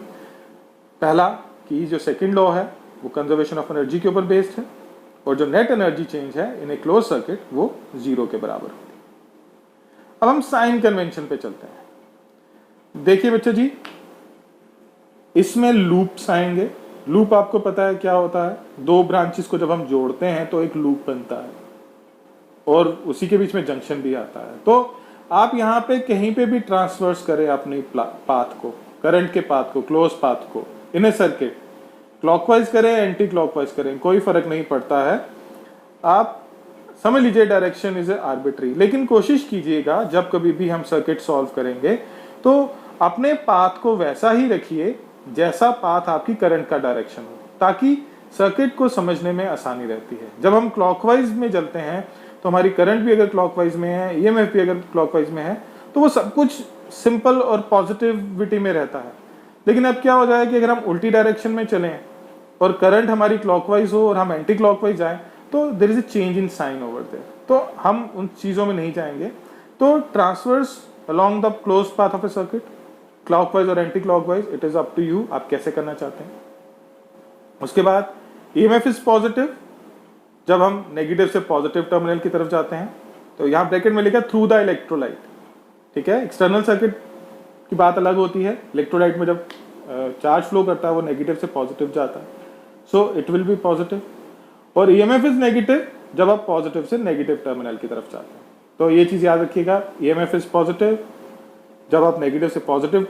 पहला कि जो सेकंड लॉ है वो कंजर्वेशन ऑफ एनर्जी के ऊपर बेस्ड है, और जो नेट एनर्जी चेंज है इन ए क्लोज सर्किट वो जीरो के बराबर होती है। अब हम साइन कन्वेंशन पे चलते हैं। देखिए बच्चों जी, इसमें लूप्स आएंगे। लूप आपको पता है क्या होता है? दो ब्रांचेस को जब हम जोड़ते हैं तो एक लूप बनता है और उसी के बीच में जंक्शन भी आता है। तो आप यहाँ पे कहीं पे भी ट्रांसवर्स करें अपनी पाथ को, करंट के पाथ को, क्लोज पाथ को इन ए सर्किट, क्लॉकवाइज करें एंटी क्लॉकवाइज करें, कोई फर्क नहीं पड़ता है। आप समझ लीजिए डायरेक्शन इज आर्बिट्री, लेकिन कोशिश कीजिएगा जब कभी भी हम सर्किट सॉल्व करेंगे तो अपने पाथ को वैसा ही रखिए जैसा पाथ आपकी करंट का डायरेक्शन हो, ताकि सर्किट को समझने में आसानी रहती है। जब हम क्लॉकवाइज में चलते हैं तो हमारी करंट भी अगर क्लॉकवाइज में है, ईएमएफ भी अगर क्लॉकवाइज में है, तो वो सब कुछ सिंपल और पॉजिटिविटी में रहता है। लेकिन अब क्या हो जाए कि अगर हम उल्टी डायरेक्शन में चलें और करंट हमारी क्लॉकवाइज हो और हम एंटी क्लॉकवाइज जाएं तो there is a change in sign over there. तो हम उन चीजों में नहीं जाएंगे। तो transverse along the close path of a circuit, clockwise और anti clockwise, it is up to you, आप कैसे करना चाहते हैं। उसके बाद ईएमएफ इज पॉजिटिव जब हम नेगेटिव से पॉजिटिव टर्मिनल की तरफ जाते हैं। तो यहाँ ब्रैकेट में लिखा थ्रू द इलेक्ट्रोलाइट, ठीक है। एक्सटर्नल सर्किट की बात अलग होती है। इलेक्ट्रोलाइट में जब चार्ज फ्लो करता है वो नेगेटिव से पॉजिटिव जाता है, so it will be positive. और ईएमएफ इज नेगेटिव जब आप पॉजिटिव से नेगेटिव टर्मिनल की तरफ जाते हैं। तो ये चीज याद रखिएगा, ईएमएफ इज पॉजिटिव जब आप नेगेटिव से पॉजिटिव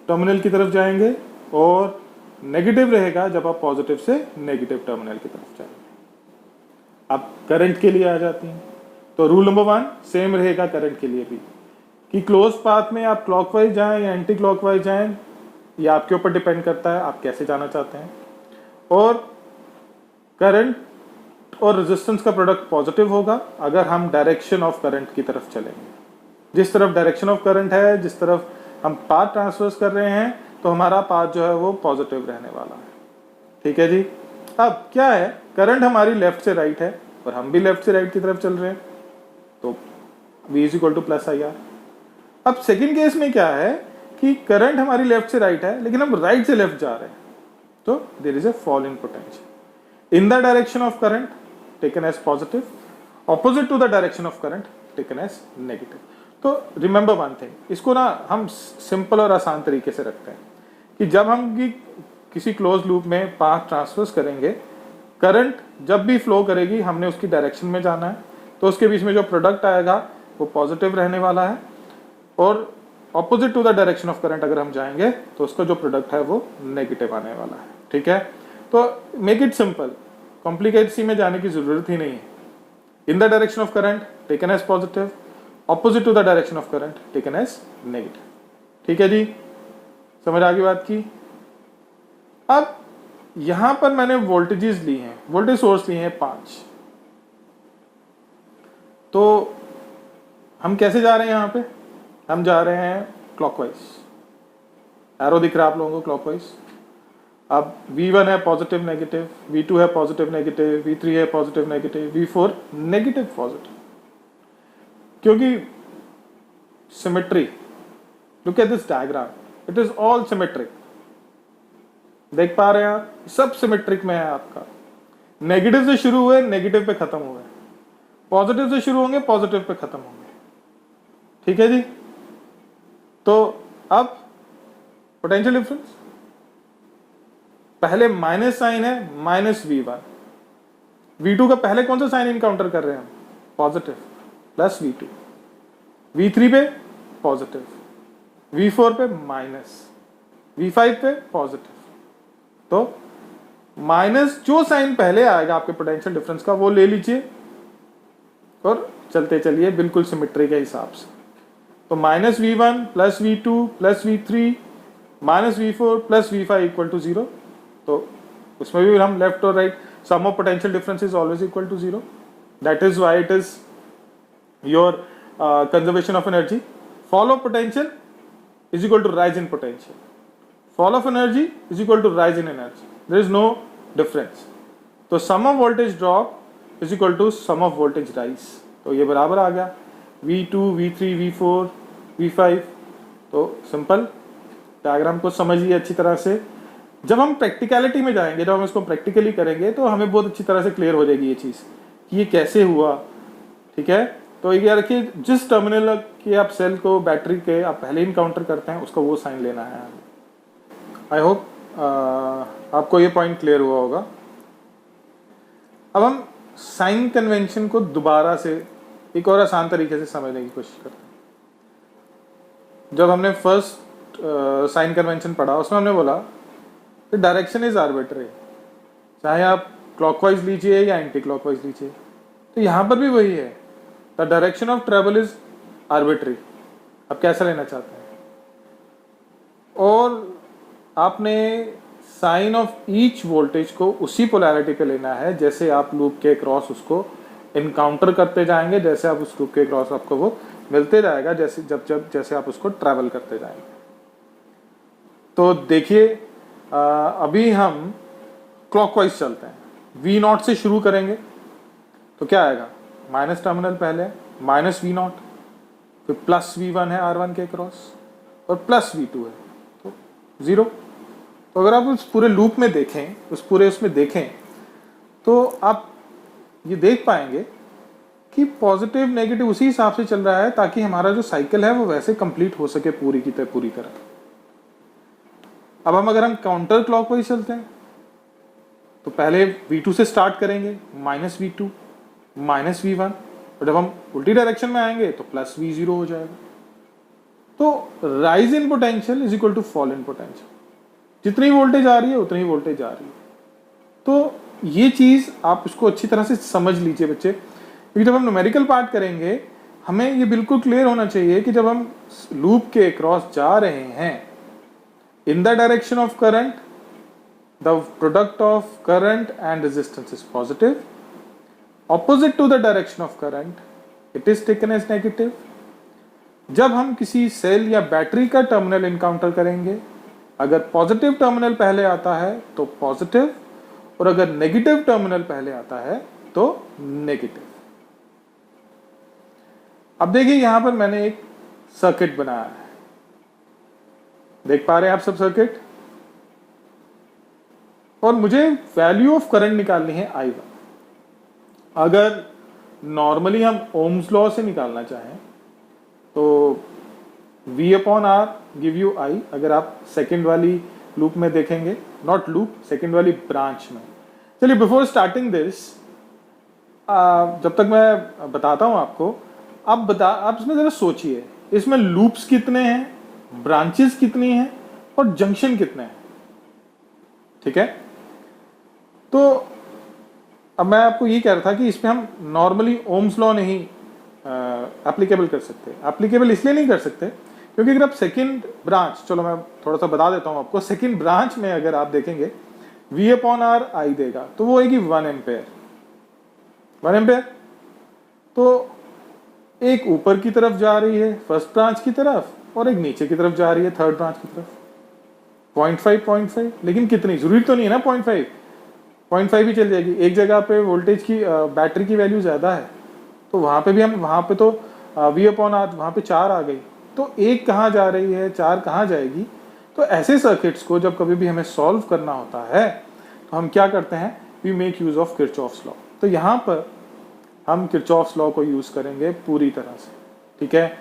टर्मिनल की तरफ जाएंगे, और नेगेटिव रहेगा जब आप पॉजिटिव से नेगेटिव टर्मिनल की तरफ जाएंगे। आप करंट के लिए आ जाती हैं तो रूल नंबर 1 सेम रहेगा करंट के लिए भी, कि क्लोज पाथ में आप क्लॉकवाइज जाएं या एंटी क्लॉकवाइज जाएं, ये आपके ऊपर डिपेंड करता है आप कैसे जाना चाहते हैं। और करंट और रेजिस्टेंस का प्रोडक्ट पॉजिटिव होगा अगर हम डायरेक्शन ऑफ करंट की तरफ चलेंगे। जिस तरफ डायरेक्शन ऑफ करंट है, जिस तरफ हम पाथ ट्रांसफर्स कर रहे हैं, तो हमारा पाथ जो है वो पॉजिटिव रहने वाला है, ठीक है जी। अब क्या है, करंट हमारी लेफ्ट से राइट है और हम भी लेफ्ट से राइट की तरफ चल रहे हैं, तो V is equal two plus IR। अब सेकेंड केस में क्या है कि करंट हमारी लेफ्ट से राइट है लेकिन हम राइट से लेफ्ट जा रहे हैं, तो there is a fall in potential in the direction of current taken as positive, opposite to the direction of current taken as negative. तो रिमेंबर वन थिंग, इसको ना हम सिंपल और आसान तरीके से रखते हैं कि जब हम किसी क्लोज लूप में पाथ ट्रांसफर्स करेंगे, करंट जब भी फ्लो करेगी हमने उसकी डायरेक्शन में जाना है, तो उसके बीच में जो प्रोडक्ट आएगा वो पॉजिटिव रहने वाला है, और opposite to the direction of current अगर हम जाएंगे तो उसका जो प्रोडक्ट है वो नेगेटिव आने वाला है, ठीक है। तो मेक इट सिंपल, कॉम्प्लिकेट में जाने की जरूरत ही नहीं है। In the direction of current taken as positive, opposite to the direction of current taken as negative, ठीक है जी, समझ आ गई बात की। अब यहां पर मैंने वोल्टेजेस ली हैं, वोल्टेज सोर्स लिए हैं 5। तो हम कैसे जा रहे हैं यहाँ पे? हम जा रहे हैं क्लॉकवाइज। एरो दिख रहा है आप लोगों को क्लॉकवाइज। अब V1 है पॉजिटिव नेगेटिव, V2 है पॉजिटिव नेगेटिव, V3 है positive negative, V4 negative positive, क्योंकि symmetry. Look at this diagram, it is all symmetric. देख पा रहे हैं आप, सब सिमेट्रिक में है आपका। नेगेटिव से शुरू हुए नेगेटिव पे खत्म हुए, पॉजिटिव से शुरू होंगे पॉजिटिव पे खत्म होंगे। ठीक है जी। तो अब पोटेंशियल डिफरेंस, पहले माइनस साइन है, माइनस V1। V2 का पहले कौन सा साइन इनकाउंटर कर रहे हैं हम? Positive, plus V2। V3 पे पॉजिटिव, V4 पे माइनस, V5 पे पॉजिटिव। तो माइनस जो साइन पहले आएगा आपके पोटेंशियल डिफरेंस का वो ले लीजिए और चलते चलिए बिल्कुल सिमेट्री के हिसाब से। तो minus V1 plus V2 plus V3 minus V4 plus V5 equal to 0। तो उसमें भी हम लेफ्ट और right, sum of potential difference is always equal to 0। That is why it is your conservation of energy. Fall of potential is equal to rise in potential. Fall of energy is equal to rise in energy. There is no difference. तो sum of voltage drop is equal to sum of voltage rise. तो ये बराबर आ गया V2, V3, V4, V5। तो simple diagram को समझिए अच्छी तरह से। जब हम प्रैक्टिकलिटी में जाएंगे, जब हम इसको प्रैक्टिकली करेंगे तो हमें बहुत अच्छी तरह से क्लियर हो जाएगी ये चीज़ कि ये कैसे हुआ। ठीक है। तो ये रखिए, जिस टर्मिनल के आप सेल को बैटरी के आप पहले इनकाउंटर करते हैं उसका वो साइन लेना है। आई होप आपको ये पॉइंट क्लियर हुआ होगा। अब हम साइन कन्वेंशन को दोबारा से एक और आसान तरीके से समझने की कोशिश करते हैं। जब हमने फर्स्ट साइन कन्वेंशन पढ़ा उसमें हमने बोला कि डायरेक्शन इज आर्बिट्री, चाहे आप क्लॉकवाइज लीजिए या एंटी क्लॉकवाइज लीजिए। तो यहाँ पर भी वही है, the direction of travel is arbitrary. आप कैसा लेना चाहते हैं, और आपने साइन ऑफ ईच वोल्टेज को उसी पोलैरिटी पे लेना है जैसे आप लूप के क्रॉस उसको इनकाउंटर करते जाएंगे, जैसे आप उस लूप के क्रॉस आपको वो मिलते जाएगा, जैसे जैसे आप उसको ट्रैवल करते जाएंगे। तो देखिए अभी हम क्लॉकवाइज चलते हैं, V0 से शुरू करेंगे तो क्या आएगा, माइनस टर्मिनल पहले माइनस V0, फिर प्लस V1 है R1 के क्रॉस और प्लस V2 है तो 0। तो अगर आप उस पूरे लूप में देखें, उस पूरे उसमें देखें तो आप ये देख पाएंगे कि पॉजिटिव नेगेटिव उसी हिसाब से चल रहा है ताकि हमारा जो साइकिल है वो वैसे कंप्लीट हो सके पूरी की पूरी तरह। अब अगर हम काउंटर क्लॉकवाइज चलते हैं तो पहले V2 से स्टार्ट करेंगे, माइनस V2 माइनस V1, और जब हम उल्टी डायरेक्शन में आएंगे तो प्लस V0 हो जाएगा। तो rise in potential is equal to fall in potential, जितनी वोल्टेज आ रही है उतनी वोल्टेज आ रही है। तो ये चीज़ आप इसको अच्छी तरह से समझ लीजिए बच्चे, क्योंकि जब हम न्यूमेरिकल पार्ट करेंगे हमें ये बिल्कुल क्लियर होना चाहिए कि जब हम लूप के क्रॉस जा रहे हैं, in the direction of current the product of current and resistance is positive, opposite to the direction of current it is taken as negative. जब हम किसी सेल या बैटरी का टर्मिनल इनकाउंटर करेंगे, अगर पॉजिटिव टर्मिनल पहले आता है तो पॉजिटिव, और अगर नेगेटिव टर्मिनल पहले आता है तो नेगेटिव। अब देखिए यहां पर मैंने एक सर्किट बनाया है, देख पा रहे हैं आप सब सर्किट, और मुझे वैल्यू ऑफ करंट निकालनी है I1। अगर नॉर्मली हम ओम्स लॉ से निकालना चाहें तो V/R गिव यू I। अगर आप सेकंड वाली लूप में देखेंगे, नॉट लूप, सेकंड वाली ब्रांच में। चलिए बिफोर स्टार्टिंग दिस, जब तक मैं बताता हूं आपको, आप इसमें जरा सोचिए, इसमें लूप्स कितने हैं, ब्रांचेस कितनी हैं और जंक्शन कितने हैं। ठीक है। तो अब मैं आपको ये कह रहा था कि इसमें हम नॉर्मली ओम्स लॉ नहीं एप्लीकेबल कर सकते। एप्लीकेबल इसलिए नहीं कर सकते क्योंकि अगर आप सेकंड ब्रांच, चलो मैं थोड़ा सा बता देता हूं आपको, सेकंड ब्रांच में अगर आप देखेंगे V/R I देगा तो वो होगी 1 एम्पेयर। 1 एम्पेयर। तो एक ऊपर की तरफ जा रही है फर्स्ट ब्रांच की तरफ, और एक नीचे की तरफ जा रही है थर्ड ब्रांच की तरफ। 0.5 लेकिन कितनी, जरूरी तो नहीं है ना 0.5 ही चल जाएगी। एक जगह पे वोल्टेज की बैटरी की वैल्यू ज्यादा है, तो वहां पे भी हम, वहां पे तो V/R, वहां पे 4 आ गई, तो एक कहाँ जा रही है, 4 कहाँ जाएगी। तो ऐसे सर्किट्स को जब कभी भी हमें सॉल्व करना होता है तो हम क्या करते हैं, we make use of Kirchhoff's law. तो यहाँ पर हम किरचॉफ्स लॉ को यूज करेंगे पूरी तरह से, ठीक है।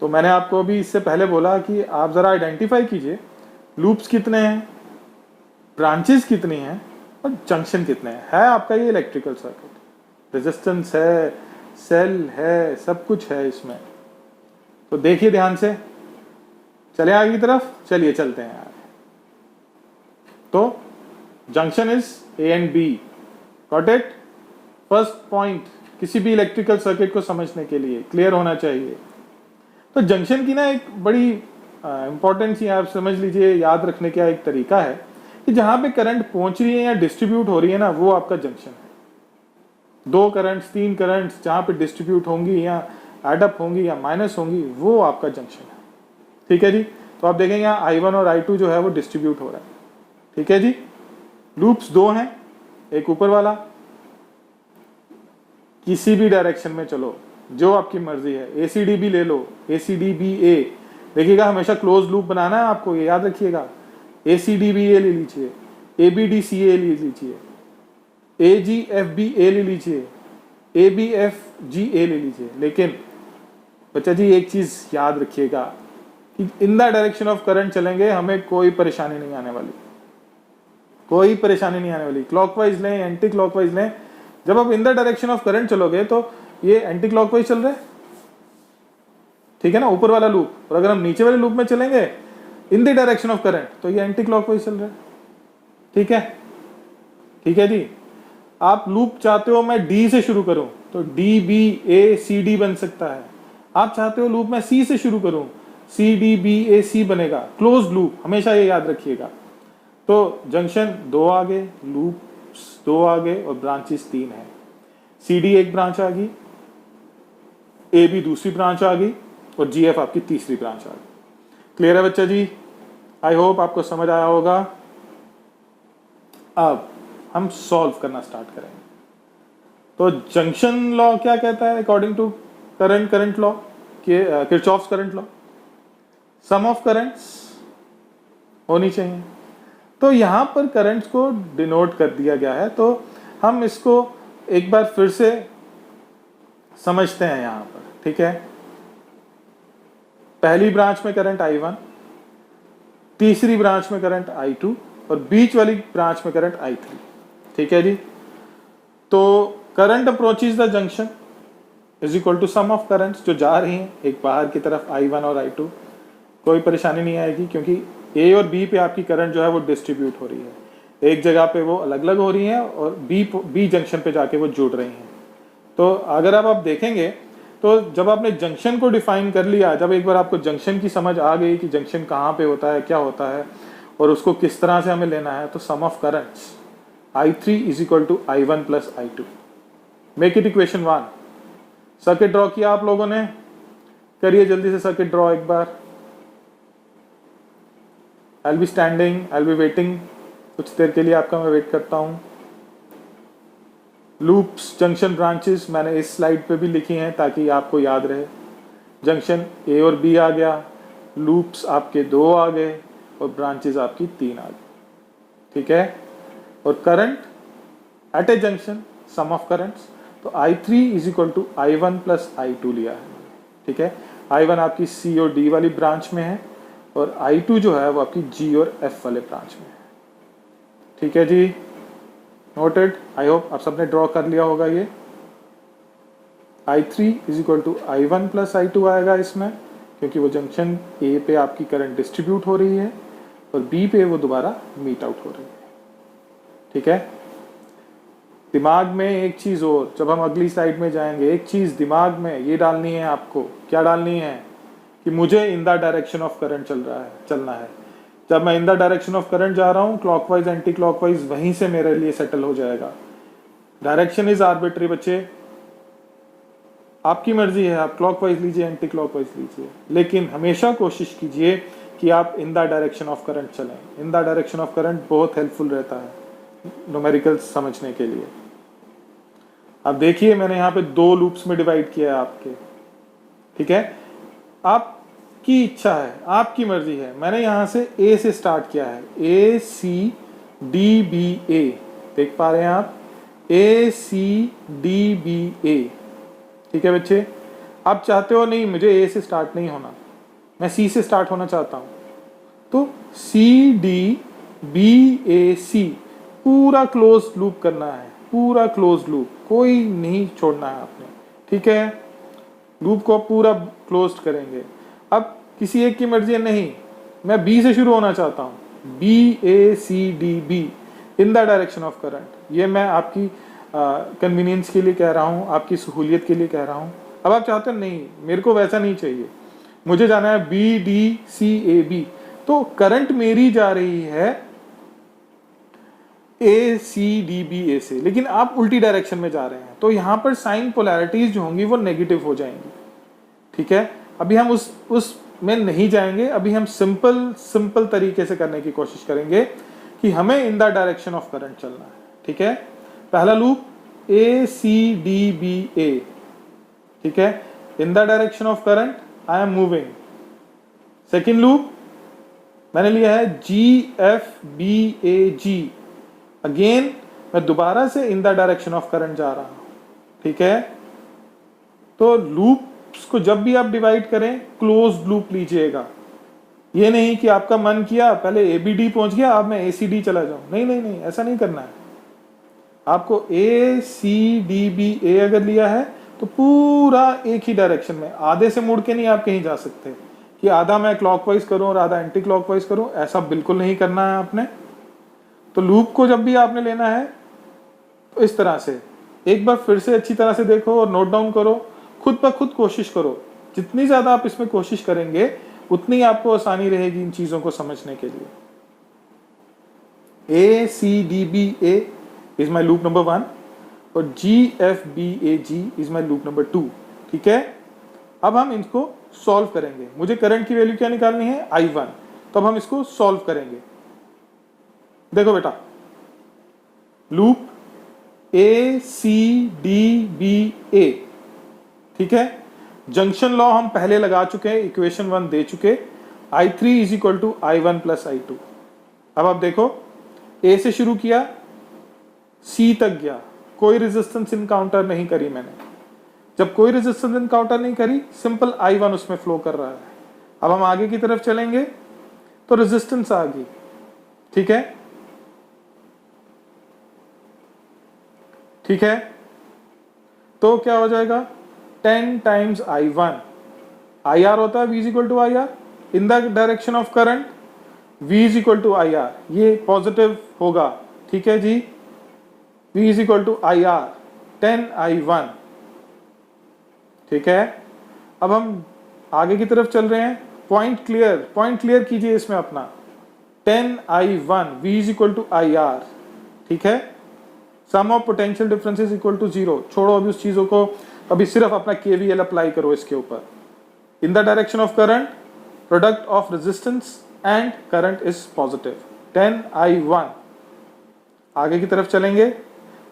तो मैंने आपको अभी इससे पहले बोला कि आप जरा आइडेंटिफाई कीजिए लूप्स कितने हैं, ब्रांचेस कितनी हैं, और जंक्शन कितने हैं। है आपका ये इलेक्ट्रिकल सर्किट, रेजिस्टेंस है, सेल है, सब कुछ है इसमें। तो देखिए ध्यान से, चले आगे की तरफ, चलिए चलते हैं आगे। तो junction is A and B, got it. First point किसी भी इलेक्ट्रिकल सर्किट को समझने के लिए क्लियर होना चाहिए। तो जंक्शन की ना एक बड़ी इंपॉर्टेंट सी, आप समझ लीजिए, याद रखने का एक तरीका है कि जहां पे करंट पहुंच रही है या डिस्ट्रीब्यूट हो रही है ना, वो आपका जंक्शन है। 2 करंट्स 3 करंट्स जहां पे डिस्ट्रीब्यूट होंगी या एडअप होंगी या माइनस होंगी, वो आपका जंक्शन है, ठीक है जी। तो आप देखेंगे यहाँ I1 और I2 जो है वो डिस्ट्रीब्यूट हो रहा है, ठीक है जी। लूप्स 2 हैं, एक ऊपर वाला, किसी भी डायरेक्शन में चलो, जो आपकी मर्जी है। ACDB ले लो, ACDBA, देखिएगा हमेशा क्लोज लूप बनाना है आपको, ये याद रखिएगा। ACDBA ले लीजिए, ABDCA ले लीजिए, AGFBA ले लीजिए, ABFGA ले लीजिए। लेकिन बच्चा जी एक चीज याद रखिएगा कि इन द डायरेक्शन ऑफ करंट चलेंगे, हमें कोई परेशानी नहीं आने वाली, कोई परेशानी नहीं आने वाली। क्लॉकवाइज लें, एंटी क्लॉकवाइज लें, जब आप in the direction of current चलोगे तो ये एंटी क्लॉकवाइज चल रहा है, ठीक है ना, ऊपर वाला लूप। और अगर हम नीचे वाले लूप में चलेंगे in the direction of current, तो ये एंटी क्लॉकवाइज चल रहा है, ठीक है, ठीक है जी। आप लूप चाहते हो मैं डी से शुरू करूं तो DBACD बन सकता है। आप चाहते हो लूप में सी से शुरू करूं, CDBAC बनेगा, क्लोज लूप, हमेशा ये याद रखिएगा। तो जंक्शन 2 आगे, लूप्स 2 आगे और ब्रांचेस 3 है। CD एक ब्रांच आ गई, AB दूसरी ब्रांच आ गई और GF आपकी तीसरी ब्रांच आ गई। क्लियर है बच्चा जी? आई होप आपको समझ आया होगा। अब हम सॉल्व करना स्टार्ट करेंगे। तो जंक्शन लॉ क्या कहता है according to current law, Kirchhoff's current law, sum of currents होनी चाहिए। तो यहां पर करंट्स को डिनोट कर दिया गया है, तो हम इसको एक बार फिर से समझते हैं यहां पर, ठीक है। पहली ब्रांच में करंट I1, तीसरी ब्रांच में करंट I2 और बीच वाली ब्रांच में करंट I3, ठीक है जी। तो current approaches the junction is equal to sum of currents जो जा रही हैं एक बाहर की तरफ, I1 और I2। कोई परेशानी नहीं आएगी क्योंकि A और B पे आपकी करंट जो है वो डिस्ट्रीब्यूट हो रही है। एक जगह पे वो अलग अलग हो रही हैं और B जंक्शन पे जाके वो जुड़ रही हैं। तो अगर आप देखेंगे तो जब आपने जंक्शन को डिफाइन कर लिया, जब एक बार आपको जंक्शन की समझ आ गई कि जंक्शन कहाँ पे होता है, क्या होता है और उसको किस तरह से हमें लेना है, तो sum of currents I3 is equal to I1 plus I2। Make it equation 1। Circuit draw किया आप लोगों ने, करिए जल्दी से सर्किट ड्रॉ एक बार। I'll be standing, I'll be waiting, कुछ देर के लिए आपका मैं वेट करता हूँ। लूप्स, जंक्शन, ब्रांचेस मैंने इस स्लाइड पे भी लिखी हैं ताकि आपको याद रहे। जंक्शन A और B आ गया, लूप्स आपके 2 आ गए और ब्रांचेस आपकी 3 आ गई, ठीक है। और current at a junction, sum of currents, तो I3 is equal to I1 plus I2 लिया है, ठीक है। I1 आपकी C और D वाली ब्रांच में है और I2 जो है वो आपकी G और F वाले ब्रांच में है, ठीक है जी। नोटेड। आई होप आप सबने ड्रॉ कर लिया होगा ये। I3 is equal to I1 plus I2 आएगा इसमें, क्योंकि वो जंक्शन A पे आपकी करंट डिस्ट्रीब्यूट हो रही है और B पे वो दोबारा मीट आउट हो रही है, ठीक है। दिमाग में एक चीज और, जब हम अगली स्लाइड में जाएंगे, एक चीज दिमाग में ये डालनी है आपको। क्या डालनी है? कि मुझे इन द डायरेक्शन ऑफ करंट चलना है। जब मैं इन द डायरेक्शन ऑफ करंट जा रहा हूं, क्लॉकवाइज एंटी क्लॉकवाइज वहीं से मेरे लिए सेटल हो जाएगा। डायरेक्शन इज आर्बिट्री बच्चे, आपकी मर्जी है, आप क्लॉकवाइज लीजिए, एंटी क्लॉकवाइज लीजिए, लेकिन हमेशा कोशिश कीजिए कि आप in the direction of current चलें। In the direction of current बहुत हेल्पफुल रहता है न्यूमेरिकल्स समझने के लिए। अब देखिए मैंने यहाँ पे 2 लूप्स में डिवाइड किया है आपके, ठीक है। आपकी इच्छा है, आपकी मर्जी है। मैंने यहाँ से ए से स्टार्ट किया है, ए सी डी बी ए, देख पा रहे हैं आप, ए सी डी बी ए, ठीक है बच्चे। आप चाहते हो नहीं मुझे ए से स्टार्ट नहीं होना, मैं सी से स्टार्ट होना चाहता हूं, तो सी डी बी ए सी पूरा क्लोज लूप करना है, पूरा क्लोज लूप, कोई नहीं छोड़ना है आपने, ठीक है। लूप को पूरा क्लोज करेंगे। अब किसी एक की मर्जी नहीं, मैं बी से शुरू होना चाहता हूं, B A C D B in the direction of current. ये मैं आपकी कन्वीनियंस के लिए कह रहा हूं, आपकी सहूलियत के लिए कह रहा हूं। अब आप चाहते हैं नहीं मेरे को वैसा नहीं चाहिए, मुझे जाना है B D C A B, तो करंट मेरी जा रही है ए सी डी बी ए से, लेकिन आप उल्टी डायरेक्शन में जा रहे हैं, तो यहां पर साइन पोलैरिटीज जो होंगी वो नेगेटिव हो जाएंगी, ठीक है। अभी हम उस में नहीं जाएंगे, अभी हम सिंपल तरीके से करने की कोशिश करेंगे कि हमें in the direction of current चलना है, ठीक है। पहला loop A C D B A, ठीक है, in the direction of current I am moving. Second loop मैंने लिया है G F B A G, again मैं दोबारा से in the direction of current जा रहा हूं, ठीक है। तो लूप्स को जब भी आप डिवाइड करें क्लोज लूप लीजिएगा, ये नहीं कि आपका मन किया पहले ए बी डी पहुंच गया अब मैं ए सी डी चला जाऊं, नहीं नहीं नहीं, ऐसा नहीं करना है। आपको ए सी डी बी ए अगर लिया है तो पूरा एक ही डायरेक्शन में, आधे से मुड़ के नहीं आप कहीं जा सकते कि आधा मैं क्लॉकवाइज करूं और आधा एंटी क्लॉकवाइज करूं, ऐसा बिल्कुल नहीं करना है आपने। तो लूप को जब भी आपने लेना है तो इस तरह से एक बार फिर से अच्छी तरह से देखो और नोट डाउन करो, खुद ब खुद कोशिश करो। जितनी ज्यादा आप इसमें कोशिश करेंगे उतनी आपको आसानी रहेगी इन चीजों को समझने के लिए। A C D B A is my loop number 1 और G F B A G is my loop number 2, ठीक है। अब हम इसको सॉल्व करेंगे, मुझे करंट की वैल्यू क्या निकालनी है I1, तो अब हम इसको सॉल्व करेंगे। देखो बेटा, loop A C D B A, ठीक है। जंक्शन लॉ हम पहले लगा चुके हैं, इक्वेशन 1 दे चुके, I3 is equal to I1 plus I2। अब आप देखो ए से शुरू किया, सी तक गया, कोई रेजिस्टेंस इनकाउंटर नहीं करी मैंने। जब कोई रेजिस्टेंस इनकाउंटर नहीं करी, सिंपल I1 उसमें फ्लो कर रहा है। अब हम आगे की तरफ चलेंगे तो रेजिस्टेंस आ गई, ठीक है, ठीक है। तो क्या हो जाएगा 10 टाइम्स I1, IR होता है V is equal to IR in the direction of current, V is equal to IR, ये पॉजिटिव होगा, ठीक है जी। V is equal to IR 10 I1, ठीक है। अब हम आगे की तरफ चल रहे हैं, पॉइंट क्लियर कीजिए इसमें अपना, 10 I1 V is equal to IR, ठीक है। Sum of potential difference is equal to 0, छोड़ो अभी उस चीजों को, अभी सिर्फ अपना KVL अप्लाई करो इसके ऊपर। In the direction of current product of resistance and current is positive, 10 I1। आगे की तरफ चलेंगे,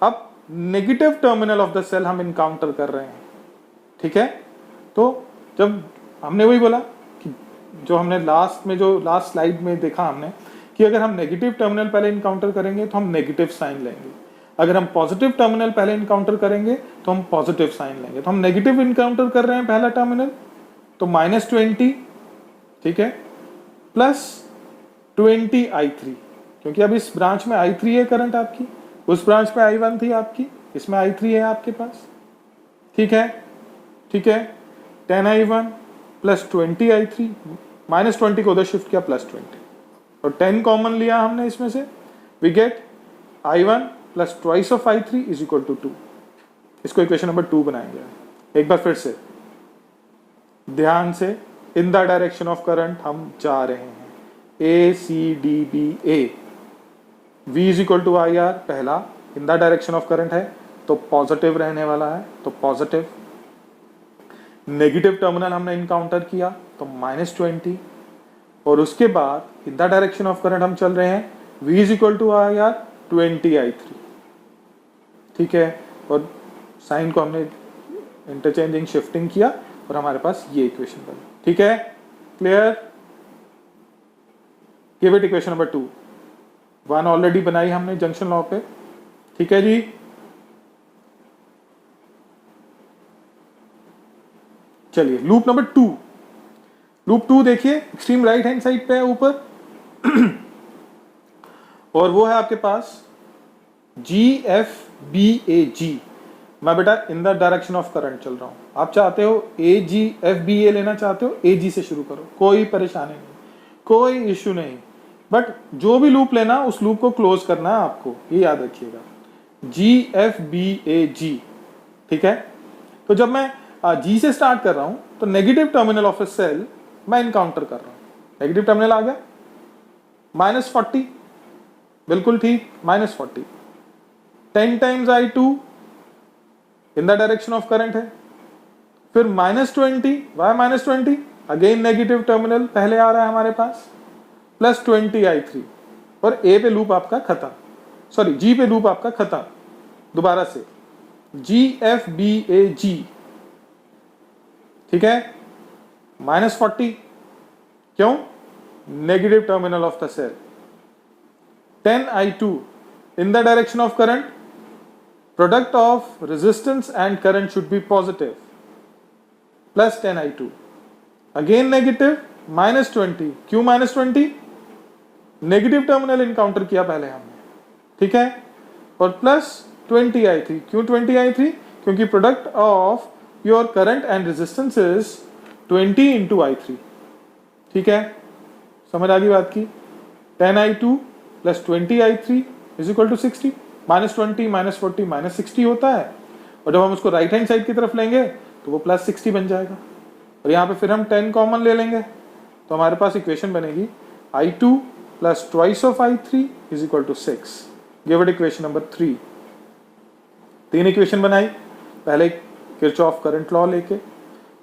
अब negative terminal of the cell हम इनकाउंटर कर रहे हैं, ठीक है। तो जब हमने वही बोला कि जो हमने लास्ट स्लाइड में देखा हमने कि अगर हम नेगेटिव टर्मिनल पहले इनकाउंटर करेंगे तो हम नेगेटिव साइन लेंगे, अगर हम पॉजिटिव टर्मिनल पहले इनकाउंटर करेंगे तो हम पॉजिटिव साइन लेंगे। तो हम नेगेटिव इनकाउंटर कर रहे हैं पहला टर्मिनल, तो -20, ठीक है, प्लस 20 I3, क्योंकि अब इस ब्रांच में I3 है करंट आपकी, उस ब्रांच में I1 थी आपकी, इसमें I3 है आपके पास, ठीक है, ठीक है। 10 I1 प्लस 20 I3, -20 को उधर शिफ्ट किया प्लस 20 और 10 कॉमन लिया हमने इसमें से, we get I1 plus twice of I3 is equal to 2। इसको इक्वेशन नंबर 2 बनाएंगे। एक बार फिर से ध्यान से, in the direction of current हम जा रहे हैं, A C D B A, V is equal to IR पहला in the direction of current है तो पॉजिटिव रहने वाला है, तो पॉजिटिव, नेगेटिव टर्मिनल हमने इनकाउंटर किया तो -20, और उसके बाद in the direction of current हम चल रहे हैं, V is equal to IR 20I3, ठीक है, और साइन को हमने इंटरचेंजिंग शिफ्टिंग किया और हमारे पास ये इक्वेशन बनी, ठीक है, clear. Give it equation number 2, 1 already बनाई हमने जंक्शन लॉ पे, ठीक है जी। चलिए लूप नंबर 2, लूप 2 देखिए एक्सट्रीम राइट हैंड साइड पे है ऊपर और वो है आपके पास GFBAG। मैं बेटा इन द डायरेक्शन ऑफ करंट चल रहा हूं, आप चाहते हो AGFBA लेना चाहते हो, AG से शुरू करो, कोई परेशानी नहीं, कोई इश्यू नहीं, बट जो भी लूप लेना उस लूप को क्लोज करना है आपको, ये याद रखिएगा, GFBAG, ठीक है। तो जब मैं G से स्टार्ट कर रहा हूं तो negative terminal of a cell मैं इनकाउंटर कर रहा हूं, नेगेटिव टर्मिनल आ गया -40, बिल्कुल ठीक, -40, 10 times I2 in the direction of current है, फिर -20, वाई -20, अगेन नेगेटिव टर्मिनल पहले आ रहा है हमारे पास, +20I3, और A पे लूप आपका खत्म, सॉरी G पे लूप आपका खत्म, दोबारा से GFBAG, ठीक है, -40, क्यों, negative terminal of the cell, 10I2 in the direction of current, product of resistance and current should be positive, plus 10I2, again negative, -20, क्यों -20, नेगेटिव टर्मिनल इनकाउंटर किया पहले हमने, ठीक है, और +20I3, क्यों 20I3, क्योंकि product of your current and resistance is 20 into I3, ठीक है, समझ आ गई बात की, 10I2 + 20I3 is equal to 60, -20 -40 -60 होता है, और जब हम उसको राइट हैंड साइड की तरफ लेंगे तो वो +60 बन जाएगा, और यहाँ पे फिर हम 10 कॉमन ले लेंगे तो हमारे पास इक्वेशन बनेगी I2 + twice of I3 is equal to 6। Give it equation number 3, 3 equation बनाई, पहले किरचॉफ करंट लॉ लेके,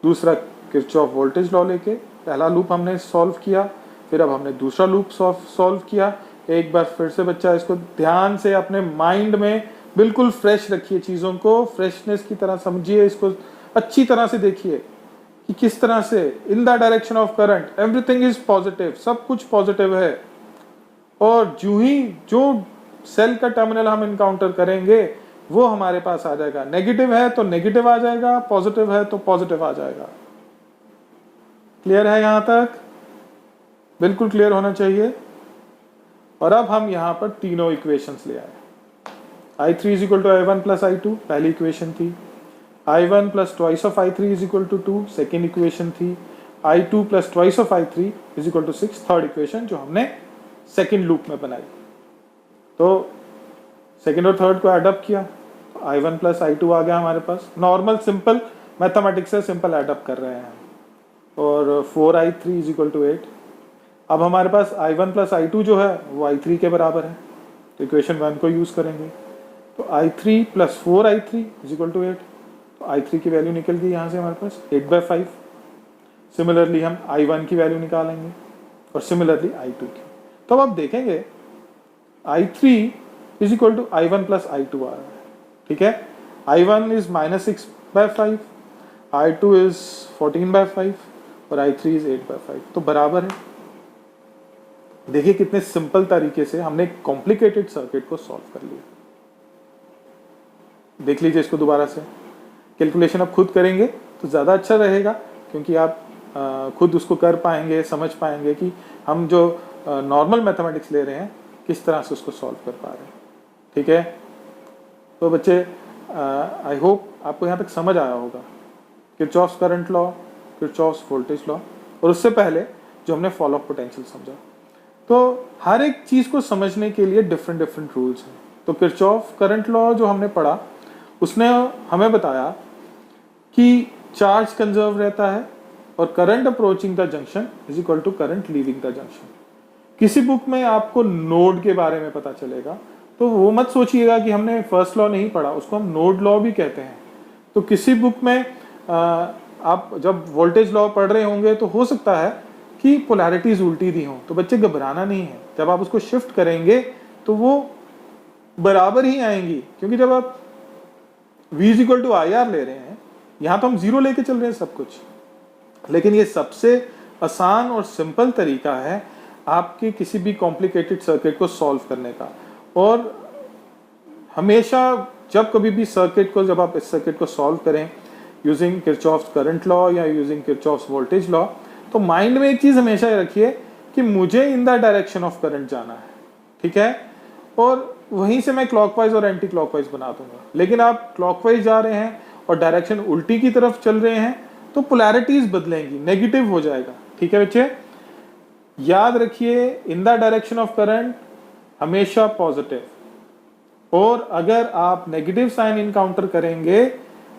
दूसरा किरचॉफ वोल्टेज लॉ लेके, पहला लूप हमने सॉल्व किया, फिर अब हमने दूसरा लूप सॉल्व किया। एक बार फिर से बच्चा इसको ध्यान से अपने माइंड में बिल्कुल फ्रेश रखिए, चीज़ों को फ्रेशनेस की तरह समझिए, इसको अच्छी तरह से देखिए कि किस तरह से in the direction of current everything is positive, सब कुछ पॉजिटिव है, और जो सेल का टर्मिनल हम इनकाउंटर करेंगे वो हमारे पास आ जाएगा, नेगेटिव है तो नेगेटिव आ जाएगा, पॉजिटिव है तो पॉजिटिव आ जाएगा। क्लियर है यहां तक, बिल्कुल क्लियर होना चाहिए। और अब हम यहां पर तीनों इक्वेशंस ले आए, I3 is equal to I1 + I2 पहली इक्वेशन थी, I1 + twice of I3 is equal to 2 second equation थी, I2 + twice of I3 is equal to 6 third equation जो हमने सेकेंड लूप में बनाई। तो सेकेंड और थर्ड को एडअप किया तो I1 + I2 आ गया हमारे पास, नॉर्मल सिंपल मैथमेटिक्स से सिंपल एडअप कर रहे हैं, और 4I3 इज इक्वल टू 8। अब हमारे पास I1 + I2 जो है वो I3 के बराबर है, तो इक्वेशन 1 को यूज करेंगे, तो I3 + 4I3 is equal to 8, तो I3 की वैल्यू निकल गई यहाँ से हमारे पास 8/5। सिमिलरली हम I1 की वैल्यू निकालेंगे और सिमिलरली I2 की। तो अब आप देखेंगे I3 is equal to I1 + I2 आ रहा है, ठीक है, I1 इज -6/5, I2 इज 14/5 और I3 इज 8/5, तो बराबर है। देखिए कितने सिंपल तरीके से हमने कॉम्प्लिकेटेड सर्किट को सॉल्व कर लिया। देख लीजिए इसको दोबारा से, कैलकुलेशन आप खुद करेंगे तो ज़्यादा अच्छा रहेगा, क्योंकि आप खुद उसको कर पाएंगे, समझ पाएंगे कि हम जो नॉर्मल मैथमेटिक्स ले रहे हैं किस तरह से उसको सॉल्व कर पा रहे हैं, ठीक है। तो बच्चे आई होप आपको यहाँ तक समझ आया होगा, Kirchhoff's current law, Kirchhoff's voltage law, और उससे पहले जो हमने फॉल ऑफ पोटेंशियल समझा। तो हर एक चीज़ को समझने के लिए डिफरेंट रूल्स हैं। तो किरचॉफ करंट लॉ जो हमने पढ़ा उसने हमें बताया कि चार्ज कंजर्व रहता है और current approaching the junction is equal to current leaving the junction. किसी बुक में आपको नोड के बारे में पता चलेगा तो वो मत सोचिएगा कि हमने फर्स्ट लॉ नहीं पढ़ा, उसको हम नोड लॉ भी कहते हैं। तो किसी बुक में आप जब वोल्टेज लॉ पढ़ रहे होंगे तो हो सकता है कि पोलैरिटीज उल्टी दी हों, तो बच्चे घबराना नहीं है। जब आप उसको शिफ्ट करेंगे तो वो बराबर ही आएंगी, क्योंकि जब आप V = IR ले रहे हैं, यहां तो हम 0 लेके चल रहे हैं सब कुछ, लेकिन ये सबसे आसान और सिंपल तरीका है आपके किसी भी कॉम्प्लिकेटेड सर्किट को सॉल्व करने का। और हमेशा जब कभी भी सर्किट को, जब आप इस सर्किट को सॉल्व करें यूजिंग किरचॉफ्स करंट लॉ या यूजिंग किरचॉफ्स वोल्टेज लॉ, तो माइंड में एक चीज हमेशा रखिए कि मुझे इन द डायरेक्शन ऑफ करंट जाना है, ठीक है, और वहीं से मैं क्लॉकवाइज और एंटी क्लॉकवाइज बना दूंगा। लेकिन आप क्लॉकवाइज जा रहे हैं और डायरेक्शन उल्टी की तरफ चल रहे हैं तो पोलैरिटीज बदलेंगी, नेगेटिव हो जाएगा, ठीक है बच्चे। याद रखिए इन द डायरेक्शन ऑफ करंट हमेशा पॉजिटिव, और अगर आप नेगेटिव साइन इनकाउंटर करेंगे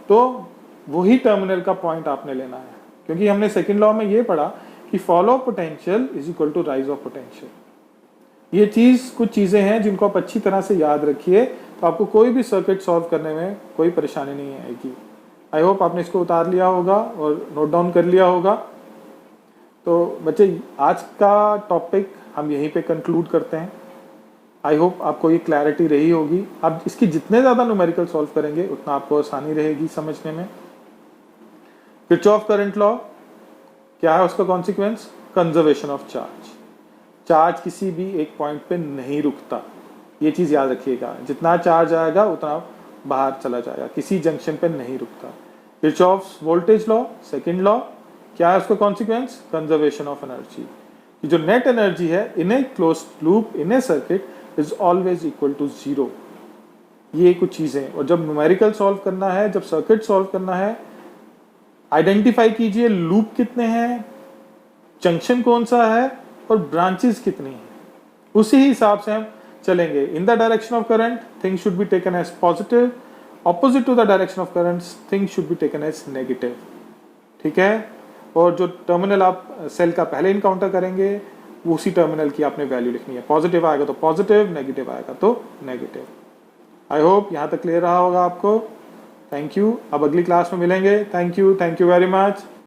तो वही टर्मिनल का पॉइंट आपने लेना है, क्योंकि हमने सेकंड लॉ में ये पढ़ा कि fall of potential is equal to rise of potential. ये चीज, कुछ चीजें हैं जिनको आप अच्छी तरह से याद रखिए, तो आपको कोई भी सर्किट सॉल्व करने में कोई परेशानी नहीं आएगी। आई होप आपने इसको उतार लिया होगा और नोट डाउन कर लिया होगा। तो बच्चे आज का टॉपिक हम यहीं पे कंक्लूड करते हैं। आई होप आपको ये क्लैरिटी रही होगी। आप इसकी जितने ज़्यादा न्यूमेरिकल सॉल्व करेंगे उतना आपको आसानी रहेगी समझने में। किरचॉफ करंट लॉ क्या है, उसका consequence conservation of charge. Charge किसी भी एक पॉइंट पे नहीं रुकता, ये चीज़ याद रखिएगा। जितना चार्ज आएगा उतना बाहर चला जाएगा, किसी जंक्शन पे नहीं रुकता। Kirchhoff's voltage law, second law, क्या है उसका कॉन्सिक्वेंस, कंजर्वेशन ऑफ एनर्जी। जो नेट एनर्जी है in a closed loop in a circuit is always equal to 0। ये कुछ चीजें, और जब न्यूमेरिकल सॉल्व करना है, जब सर्किट सॉल्व करना है, आइडेंटिफाई कीजिए लूप कितने हैं, जंक्शन कौन सा है और ब्रांचेस कितनी हैं। उसी हिसाब से हम चलेंगे। In the direction of current things should be taken as positive, opposite to the direction of current things should be taken as negative, ठीक है। और जो टर्मिनल आप सेल का पहले इनकाउंटर करेंगे उसी टर्मिनल की आपने वैल्यू लिखनी है। पॉजिटिव आएगा तो पॉजिटिव, नेगेटिव आएगा तो नेगेटिव। आई होप यहाँ तक क्लियर रहा होगा आपको। Thank you. अब अगली क्लास में मिलेंगे। Thank you very much.